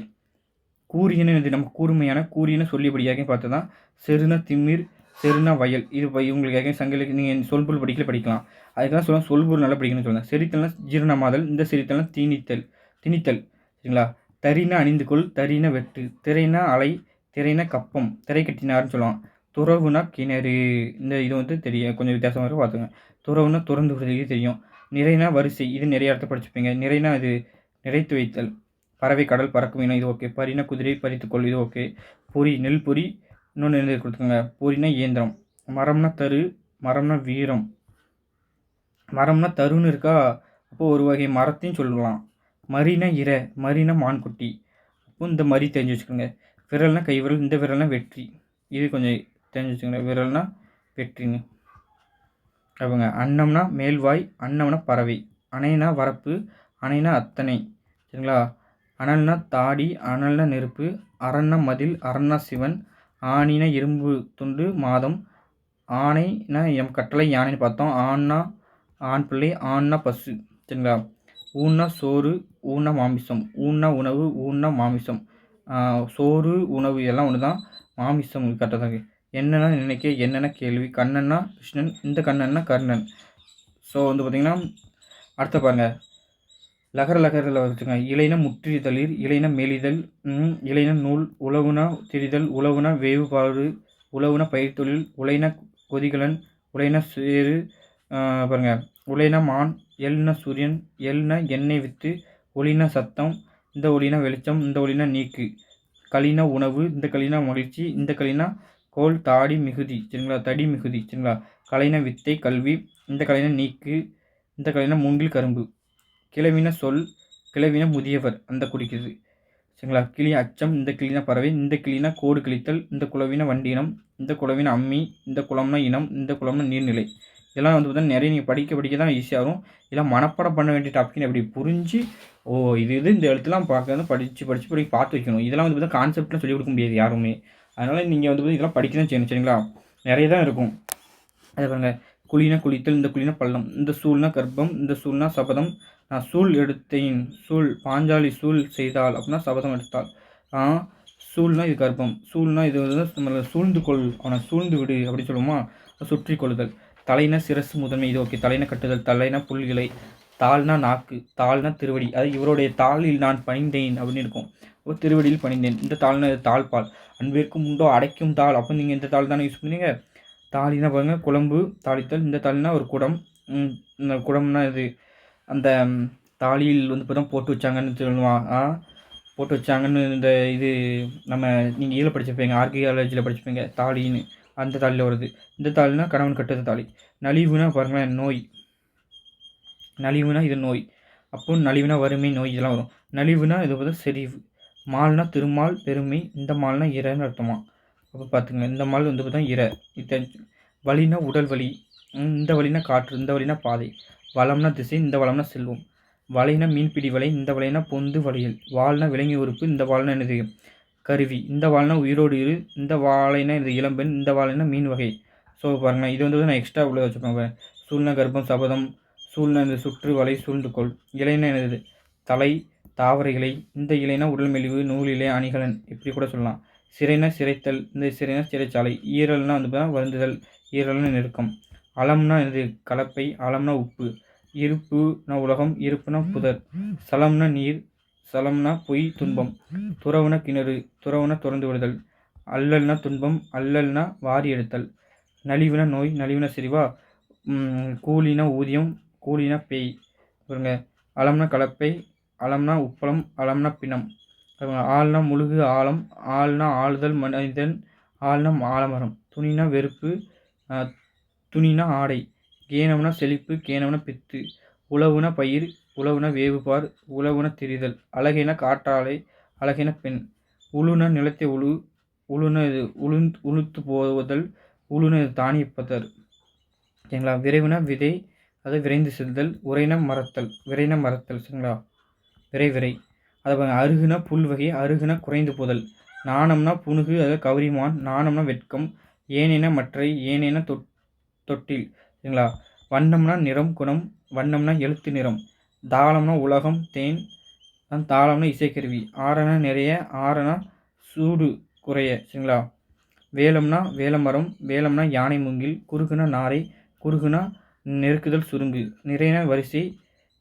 கூரியன இது நம்ம கூர்மையான, கூரியன சொல்லியபடியாக பார்த்து தான். செருனா திமிர், செருனா வயல். இது இவங்களுக்கு சங்கிலுக்கு நீங்கள் சொல்பொருள் படிக்கலாம். அதுக்கெல்லாம் சொல்லுவாங்க சொல்பொருள் நல்லா படிக்கணும்னு சொல்லுவாங்க. செரித்தல்னா ஜீரணமாதல், இந்த செரித்தல்னா திணித்தல். சரிங்களா? தரினா அணிந்து கொள், தரினா வெட்டு. திரைனா அலை, திரைனா கப்பம், திரை கட்டினார்னு சொல்லுவாங்க. துறவுனா கிணறு, இந்த இது தெரியும், கொஞ்சம் வித்தியாசமாக இருக்கும் பார்த்துங்க. துறவுனா துறந்து விடுறது, இது தெரியும். நிறைனா வரிசை, இது நிறைய இடத்த படிச்சுப்பீங்க. நிறைனா இது நிறைத்து வைத்தல். பறவை கடல் பறக்கும் இனம், இது ஓகே. பரினா குதிரை பறித்துக்கொள், இது ஓகே. பொறி நெல் பொறி, இன்னொன்று எழுதி கொடுத்துக்கோங்க. பொறினா இயந்திரம். மரம்னா தரு, மரம்னா வீரம். மரம்னா தருன்னு இருக்கா, அப்போது ஒரு வகை மரத்தையும் சொல்லலாம். மரினா இறை, மரினா மான்குட்டி. அப்போ இந்த மரி தெரிஞ்சு வச்சுக்கோங்க. விரல்னா கை விரல், இந்த விரல்னா வெற்றி, இது கொஞ்சம் தெரிஞ்சு வச்சுக்கோங்க. விரல்னா வெற்றின்னு. அவங்க அன்னம்னா மேல்வாய், அன்னம்னா பறவை. அணைனா வரப்பு, அணைனா அத்தனை. சரிங்களா? அனல்னா தாடி, அனல்னா நெருப்பு. அரண்னா மதில், அரண்னா சிவன். ஆணினா இரும்பு துண்டு மாதம். ஆணைனா எம் கட்டளை யானைன்னு பார்த்தோம். ஆண்னா ஆண் பிள்ளை, ஆண்னா பசு. சரிங்களா? ஊன்னா சோறு, ஊன்னா மாமிசம். ஊன்னா உணவு, ஊன்னா மாமிசம். சோறு உணவு எல்லாம் ஒன்று தான். மாமிசம் கரெக்டாக தான் இருக்குது. என்னென்னா நினைக்க, என்னென்ன கேள்வி. கண்ணன்னா கிருஷ்ணன், இந்த கண்ணன்னா கர்ணன். ஸோ பார்த்திங்கன்னா அடுத்த பாருங்கள். லகரில் வச்சுங்க. இலைனா முற்றிதளிர், இலைனா மெலிதல், இலைனா நூல். உழவுனா திரிதல், உழவுனா வேவுபாடு, உழவுனா பயிர் தொழில். உலைனா கொதிகலன், உலைனா சேரு. பாருங்கள். உலைனா மான், எல்னா சூரியன், எல்னா எண்ணெய் வித்து. ஒளினா சத்தம், இந்த ஒளினா வெளிச்சம், இந்த ஒளினா நீக்கு. களினா உணவு, இந்த களினா மகிழ்ச்சி, இந்த களினா கோல் தாடி மிகுதி. சரிங்களா? தடி மிகுதி. சரிங்களா? கலைனா வித்தை கல்வி, இந்த கலைனா நீக்கு, இந்த கலைனா மூங்கில் கரும்பு. கிளவினா சொல், கிளவினா முதியவர், அந்த குடிக்குது. சரிங்களா? கிளி அச்சம், இந்த கிளினா பறவை, இந்த கிளினா கோடு கிழித்தல், இந்த குளவினா வண்டினம், இந்த குளவினா அம்மி, இந்த குளம்னா இனம், இந்த குளம்னா நீர்நிலை. இதெல்லாம் பார்த்தீங்கன்னா நிறைய நீங்கள் படிக்க தான் ஈஸியாக வரும். இதெல்லாம் மனப்பாடம் பண்ண வேண்டிய டாபிக்னு எப்படி புரிஞ்சு, இது இந்த எழுத்துலாம் பார்க்க படித்து பார்த்து வைக்கணும். இதெல்லாம் பார்த்தீங்கன்னா கான்செப்ட்லாம் சொல்லிக் கொடுக்க முடியாது யாருமே. அதனால் நீங்கள் இதெல்லாம் படிக்க தான் செய்யணும். சரிங்களா? நிறைய தான் இருக்கும். அதை பாருங்கள். குழினா குளித்தல், இந்த குழினா பள்ளம், இந்த சூழ்னா கர்ப்பம், இந்த சூழ்னா சபதம். நான் சூழ் எடுத்தேன், சூழ் பாஞ்சாலி சூழ் செய்தாள் அப்படின்னா சபதம் எடுத்தாள். சூழ்னா இது கர்ப்பம், சூழ்னா இது நம்மளை சூழ்ந்து கொள், அவனை சூழ்ந்து விடு அப்படின்னு சொல்லுவோமா. சுற்றி கொள்ளுதல். தலைனா சிரசு முதன்மை, இது ஓகே. தலைனா கட்டுதல், தலைனா புல்கிளை. தாள்னா நாக்கு, தாள்னா திருவடி. அது இவருடைய தாளில் நான் பணிந்தேன் அப்படின்னு இருக்கும். அப்போ திருவடியில் பணிந்தேன். இந்த தாள்னா தாழ்பால். அன்பிற்கும் உண்டோ அடைக்கும் தாள், அப்போ நீங்கள் இந்த தாள் தானே யூஸ் பண்ணுவீங்க. தாலினா பாருங்கள், குழம்பு தாளித்தல். இந்த தாலினா ஒரு குடம். இந்த குடம்னா இது அந்த தாலியில் இப்போ தான் போட்டு வச்சாங்கன்னு சொல்லுவான். போட்டு வச்சாங்கன்னு இந்த இது நம்ம நீங்கள் இதில் படிச்சிருப்பீங்க, ஆர்கியாலஜியில் படிச்சிருப்பீங்க தாலின்னு. அந்த தாலியில் வருது. இந்த தாலினா கணவன் கட்டுறது தாலி. நலிவுனா பாருங்களேன் நோய். நலிவுனா இது நோய். அப்போ நலிவுனா வறுமை நோய் இதெல்லாம் வரும். நலிவுனா இது பார்த்தா செறிவு. மால்னா திருமால் பெருமை, இந்த மால்னா இறைன்னு அர்த்தமா. அப்போ பார்த்துங்க, இந்த மால் பார்த்தா இறை. இது வலினா உடல் வலி, இந்த வலினா காற்று, இந்த வலினா பாதை. வளம்னா திசை, இந்த வளம்னா செல்வம். வலைனா மீன்பிடி வலை, இந்த வலைனா பொந்து வளையல். வால்னா விலங்கி உறுப்பு, இந்த வால்னா என்னது கருவி. இந்த வாள்னா உயிரோடு இரு, இந்த வாழைனா இது இளம்பெண், இந்த வாழைனா மீன் வகை. ஸோ பாருங்கள், இது வந்து நான் எக்ஸ்ட்ரா உள்ள வச்சுருப்பேன் பாருங்க. சூழ்ன கர்ப்பம் சபதம், சூழ்ன இந்த சுற்று வலை சூழ்ந்துகொள். இலைனா என்னது? தலை, தாவர இலை. இந்த இலைனா உடல் மெலிவு, நூல் இலை, அணிகலன், இப்படி கூட சொல்லலாம். சிறைனா சிறைத்தல், இந்த சிறைனா சிறைச்சாலை. ஈரல்னா வந்து வருந்துதல், ஈரல்னா நெருக்கம். அலம்னா என்னது? கலப்பை, அலம்னா உப்பு. இருப்புனா உலகம், இருப்புனா புதர். சலம்னா நீர், சலம்னா பொய், துன்பம். துறவுனா கிணறு, துறவுனா திறந்து விடுதல். அல்லல்னா துன்பம், அல்லல்னா வாரி எடுத்தல். நலிவுனா நோய், நலிவுனா செறிவா. கூலினா ஊதியம், கூலினா பேய். பாருங்க, அலம்னா கலப்பை, அலம்னா உப்பளம், அலம்னா பிணம். ஆள்னா முழுகு ஆழம், ஆள்னா ஆளுதல் மனிதன், ஆள்னா ஆலமரம். துணினா வெறுப்பு, துணினா ஆடை. கேனம்னா செழிப்பு, கேனம்னா பித்து. உழவுனா பயிர், உழவுனா வேவுபார், உழவுனா திரிதல். அழகைனா காற்றாலை, அழகைனா பெண். உழுனா நிலத்தை உழு, உழுனா இது உளுத்து போவதல், உழுனா இது தானியப்பதர். சரிங்களா? விரைவுனா விதை, அதை விரைந்து செல்தல். உரைனா மறத்தல், விரைனா மறத்தல். சரிங்களா? விரை. அதை பாருங்க, அருகுனா புல் வகை, அருகுனா குறைந்து போதல். நாணம்னா புனுகு, அதாவது கவரிமான். நாணம்னா வெட்கம். ஏனைனா மற்றை, ஏனைனா தொட்டில். சரிங்களா? வண்ணம்னா நிறம், குணம். வண்ணம்னா எழுத்து நிறம். தாளம்னா உலகம், தேன். தாளம்னா இசைக்கருவி. ஆறனா நிறைய, ஆறனா சூடு குறைய. சரிங்களா? வேலம்னா வேலமரம், வேலம்னா யானை மூங்கில். குறுகுனா நாரை, குறுகுனா நெருக்குதல் சுருங்கு. நிறைனா வரிசை,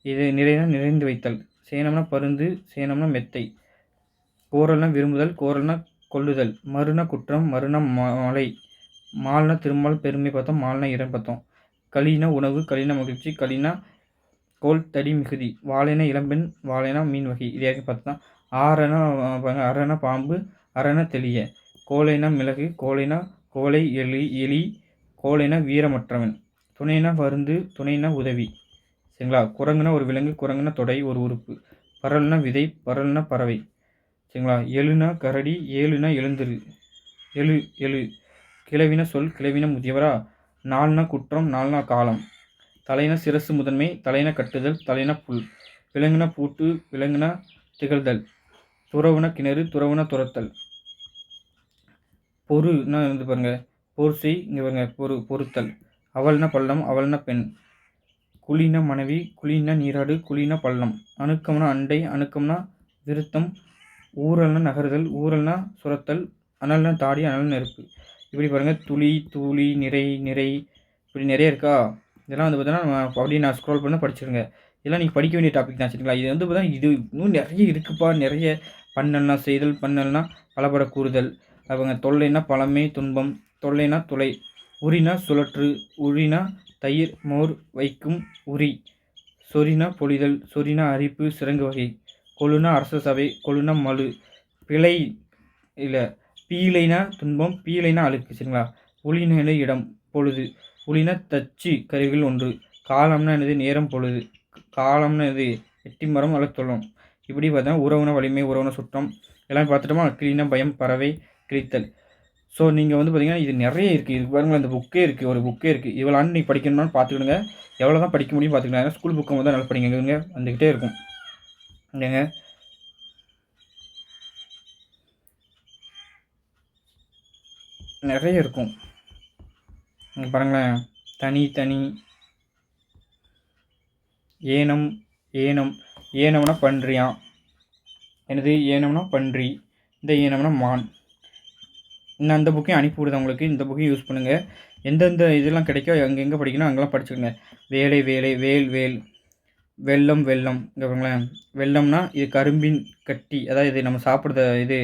இது நிறைனா நிறைந்து வைத்தல். சேனம்னா பருந்து, சேனம்னா மெத்தை. கோரல்னா விரும்புதல், கோரல்னா கொள்ளுதல். மறுனா குற்றம், மறுனா மலை. மால்னா திருமால், பெருமை பார்த்தோம். மால்னா இடம் பார்த்தோம். களினா உணவு, களினா மகிழ்ச்சி, களினா கோல் தடி மிகுதி. வாழைனா இளம்பெண், வாழைனா மீன் வகை. இது ஏற்கனவே பார்த்தோம். ஆறனா அரணா பாம்பு, அரணா தெளிய. கோலைனா மிளகு, கோலைனா கோலை எலி, கோலைனா வீரமற்றவன். துணைனா பருந்து, துணைனா உதவி. சரிங்களா? குரங்குனா ஒரு விலங்கு, குரங்குனா தொடை, ஒரு உறுப்பு. பரல்னா விதை, பரல்னா பறவை. சரிங்களா? எழுனா கரடி, ஏழுனா எழுந்திரு, எழு. கிளவினா சொல், கிளவினா முதியவரா. நாள்னா குற்றம், நாள்னா காலம். தலைனா சிரசு முதன்மை, தலைனா கட்டுதல், தலைனா புல். விலங்குனா பூட்டு, விலங்குனா திகழ்தல். துறவுனா கிணறு, துறவுனா துரத்தல். பொறுனா வந்து பாருங்க, போர் செய், இங்கே பாருங்க பொறுத்தல். அவள்னா பள்ளம், அவள்னா பெண். குழினா மனைவி, குழினா நீராடு, குழினா பள்ளம். அணுக்கம்னா அண்டை, அணுக்கம்னா விருத்தம். ஊரல்னா நகருதல், ஊரல்னா சுரத்தல். அனல்னா தாடி, அனல் நெருப்பு. இப்படி பாருங்கள், துளி, தூளி, நிறை, இப்படி நிறைய இருக்கா. இதெல்லாம் வந்து பார்த்தீங்கன்னா அப்படியே நான் ஸ்க்ரோல் பண்ண படிச்சுருங்க. இதெல்லாம் நீங்கள் படிக்க வேண்டிய டாபிக் தான். சரிங்களா? இது வந்து பார்த்தீங்கன்னா இது இன்னும் நிறைய இருக்குப்பா. நிறைய பண்ணல்னா செய்தல், பண்ணல்னா பலபட கூறுதல். அவங்க தொல்லைனா பழமை, துன்பம். தொல்லைனா துளை. உரினா சுழற்று, உரினா தயிர், மோர் வைக்கும் உரி. சொறினா பொழிதல், சொறினா அரிப்பு, சிறங்கு வகை. கொழுனா அரச சபை, கொழுனா மழு. பிழை இல்லை, பீலைனா துன்பம், பீலைனா அழுக்கு. சரிங்களா? ஒளிநிலை இடம், பொழுது. ஒளினா தச்சு கருவிகள் ஒன்று. காலம்னா என்னது? நேரம், பொழுது. காலம்னா எது? எட்டி மரம் அல்ல தொல்லம். இப்படி பார்த்தா உறவுனா வலிமை, உறவுனா சுற்றம். எல்லாம் பார்த்துட்டோமா? கிளினா பயம், பறவை, கிழித்தல். ஸோ நீங்கள் வந்து பார்த்தீங்கன்னா இது நிறைய இருக்குது. இது பாருங்கள், அந்த புக்கே இருக்குது, ஒரு புக்கே இருக்குது. இவ்வளோ ஆண்டு நீங்கள் படிக்கணும்னு பார்த்துக்கிடுங்க. எவ்வளோ தான் படிக்க முடியும் பார்த்துக்கலாம். ஸ்கூல் புக்கை வந்து நல்லா படிங்க, வந்துக்கிட்டே இருக்கும். இல்லைங்க, நிறைய இருக்கும். இங்கே பாருங்களேன், தனி ஏனம்னா பன்றியான். என்னது? ஏனம்னா பன்றி, இந்த ஏனம்னா மான். நான் அந்த புக்கையும் அனுப்பி விடுதேன் உங்களுக்கு. இந்த புக்கையும் யூஸ் பண்ணுங்கள். எந்தெந்த இதெல்லாம் கிடைக்கோ எங்கெங்கே படிக்கணும் அங்கெல்லாம் படிச்சுக்கோங்க. வேலை, வேல். வெல்லம். இங்கே பாருங்களேன், வெல்லம்னா இது கரும்பின் கட்டி, அதாவது இது நம்ம சாப்பிட்ற இது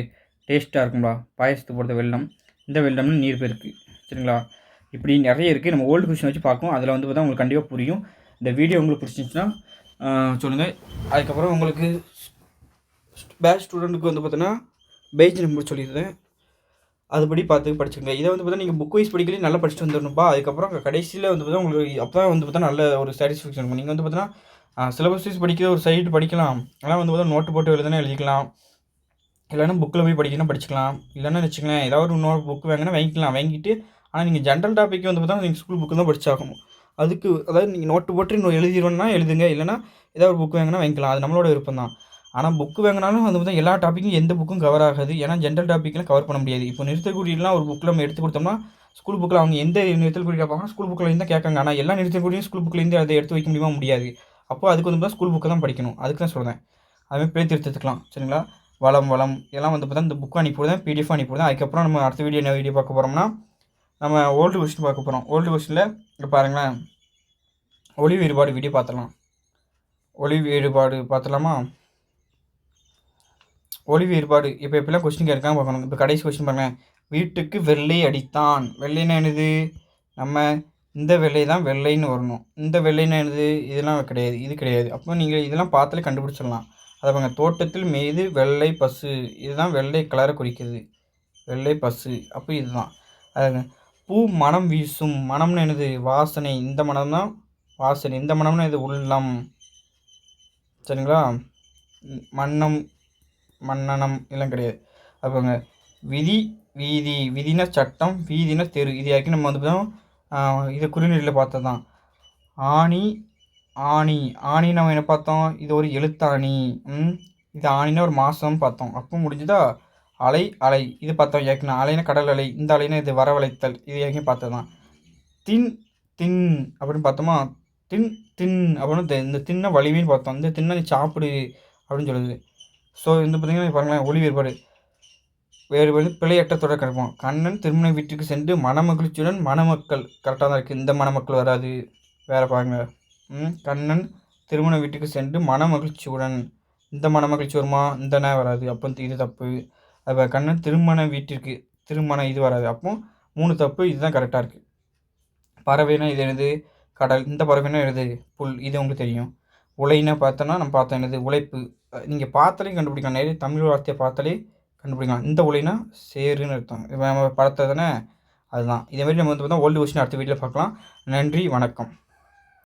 டேஸ்ட்டாக இருக்குங்களா, பாயசத்துக்கு போடுற வெல்லம். இந்த வெல்லம்னா நீர் பெருக்கு. சரிங்களா? இப்படி நிறைய இருக்குது. நம்ம ஓல்டு கொஷின் வச்சு பார்க்கும். அதில் வந்து பார்த்தா உங்களுக்கு கண்டிப்பாக புரியும். இந்த வீடியோ உங்களுக்கு பிடிச்சிருந்துச்சுன்னா சொல்லுங்கள். அதுக்கப்புறம் உங்களுக்கு பேட்ச் ஸ்டூடெண்ட்டுக்கு வந்து பார்த்தோன்னா பேஜ் நம்பர் சொல்லியிருந்தேன், அதுபடி பார்த்து படிச்சுங்க. இதை வந்து பார்த்தா நீங்கள் புக் வைஸ் படிக்கலையும் நல்லா படிச்சுட்டு வந்துடணும்ப்பா. அதுக்கப்புறம் கடைசியில் வந்து பார்த்தா உங்களுக்கு அப்போ தான் வந்து பார்த்தா நல்ல ஒரு சாட்டிஸ்ஃபேக்ஷன் இருக்கும். நீங்கள் வந்து பார்த்தீங்கன்னா சிலபஸ் வைஸ் படிக்கிற ஒரு சைடு படிக்கலாம். ஆனால் வந்து பார்த்தா நோட்டு போட்டு எழுதுனா எழுதிக்கலாம், இல்லைன்னா புக்கில் போய் படிக்கணும் படிச்சுக்கலாம். இல்லைன்னா வச்சுக்கலாம், ஏதாவது ஒரு இன்னொரு புக் வாங்கினா வாங்கிட்டு ஆனால் நீங்கள் ஜென்ரல் டாபிக் வந்து பார்த்தா நீங்கள் ஸ்கூல் புக்கு தான் படிச்சாகணும். அதுக்கு அதாவது நீங்கள் நோட்டு போட்டு இன்னும் எழுதிடுவேன்னா எழுதுங்க, இல்லைனா ஏதாவது ஒரு புக் வாங்கினா வாங்கிக்கலாம். அது நம்மளோட விருப்பம் தான். ஆனால் புக்கு வாங்கினாலும் வந்து பார்த்தா எல்லா டாப்பிக்கும் எந்த புக்கும் கவர் ஆகாது. ஏன்னா ஜென்ரல் டாப்பிக்லாம் கவர் பண்ண முடியாது. இப்போ நிறுத்தற்குறியெல்லாம் ஒரு புக்கில் நம்ம எடுத்து கொடுத்தோம்னா ஸ்கூல் புக்கில் அவங்க எந்த நிறுத்தற்குறி கேட்பாங்கன்னா ஸ்கூல் புக்கில் இருந்தால் கேட்காங்க. ஆனால் எல்லா நிறுத்தற்குறியும் ஸ்கூல் புக்கிலேருந்து அதை எடுத்து வைக்க முடியுமா? முடியாது. அப்போ அதுக்கு வந்து ஸ்கூல் புக்கை தான் படிக்கணும். அதுக்கு தான் சொல்கிறேன். அதுமாதிரி பிழை திருத்தத்துக்கலாம் சரிங்களா. வளம் இதெல்லாம் வந்து பார்த்தா இந்த புக்கு அனுப்பிவிடுதேன், பிடிஎஃப் அனுப்பிவிடுதேன். அதுக்கப்புறம் நம்ம அடுத்த வீடியோ என்ன வீடியோ பார்க்க போகிறோம்னா நம்ம ஓல்டு கொஸ்டின் பார்க்க போகிறோம். ஓல்டு கொஸ்டினில் இப்போ பாருங்களேன், ஒளி வேறுபாடு வீடியோ பார்த்துடலாம். ஒளி வேறுபாடு பார்த்துலாமா? ஒளி வேறுபாடு இப்போ எப்படிலாம் கொஸ்டின் கேட்காம பார்க்கணும். இப்போ கடைசி கொஸ்டின் பாருங்கள், வீட்டுக்கு வெள்ளை அடித்தான். வெள்ளைன்னா என்னது? நம்ம இந்த வெள்ளை தான் வெள்ளைன்னு வரணும். இந்த வெள்ளைன்னா என்னது? இதெல்லாம் கிடையாது, இது கிடையாது. அப்போ நீங்கள் இதெல்லாம் பார்த்தாலே கண்டுபிடிச்சிடலாம். அதை பாருங்க, தோட்டத்தில் மேய்து வெள்ளை பசு, இதுதான் வெள்ளை கலரை குறிக்கிறது, வெள்ளை பசு. அப்போ இதுதான் அது. பூ மனம் வீசும், மனம்னு என்னது? வாசனை. இந்த மனம் தான் வாசனை. இந்த மனம்னு இது உள்ளம் சரிங்களா. மன்னம் மன்னனம் எல்லாம் கிடையாது. அப்போங்க விதி வீதி, விதினா சட்டம், வீதினா தெரு. இது யாருக்கும் நம்ம வந்து பார்த்தோம் இது குறிநீரில் பார்த்தது தான். ஆணி ஆணி நம்ம என்ன பார்த்தோம்? இது ஒரு எழுத்தாணி. இது ஆணினா ஒரு மாதம் பார்த்தோம். அப்போ முடிஞ்சுதா? அலை இது பார்த்தோம் ஏற்கனவே. அலைனா கடல் அலை, இந்த அலைனா இது வரவழைத்தல், இது ஏற்கனவே பார்த்தது தான். தின் அப்படின்னு பார்த்தோமா? தின் அப்படின்னு இந்த தின்ன வலிமைன்னு பார்த்தோம். இந்த தின்ன நீ சாப்பிடு அப்படின்னு சொல்லுது. ஸோ வந்து பார்த்திங்கன்னா பாருங்களேன், ஒளி வேறுபாடு பிழையற்ற தொடர் கிடைப்போம். கண்ணன் திருமண வீட்டுக்கு சென்று மணமகிழ்ச்சியுடன், மணமக்கள் கரெக்டாக தான் இருக்குது. இந்த மணமக்கள் வராது, வேறு பாருங்க. கண்ணன் திருமண வீட்டுக்கு சென்று மணமகிழ்ச்சியுடன், இந்த மணமகிழ்ச்சி வருமா? இந்த வராது, அப்போ இது தப்பு. அப்போ கண்ணன் திருமண வீட்டிற்கு, இது வராது, அப்போ 3 தப்பு. இதுதான் கரெக்டாக இருக்குது. பறவைனா இது என்னது? கடல். இந்த பறவைனா என்னது? புல். இது உங்களுக்கு தெரியும். உழைனா பார்த்தோன்னா நம்ம பார்த்தோம் என்னது? உழைப்பு. நீங்கள் பார்த்தாலே கண்டுபிடிக்கலாம். நிறைய தமிழ் வார்த்தையை பார்த்தாலே கண்டுபிடிக்கலாம். இந்த உழைனா சேருன்னு அர்த்தம். இப்போ நம்ம படத்தை தானே, அதுதான். இதேமாதிரி நம்ம வந்து பார்த்தா ஓல்டு கொஸ்டின் அடுத்த வீடியோவில் பார்க்கலாம். நன்றி, வணக்கம்.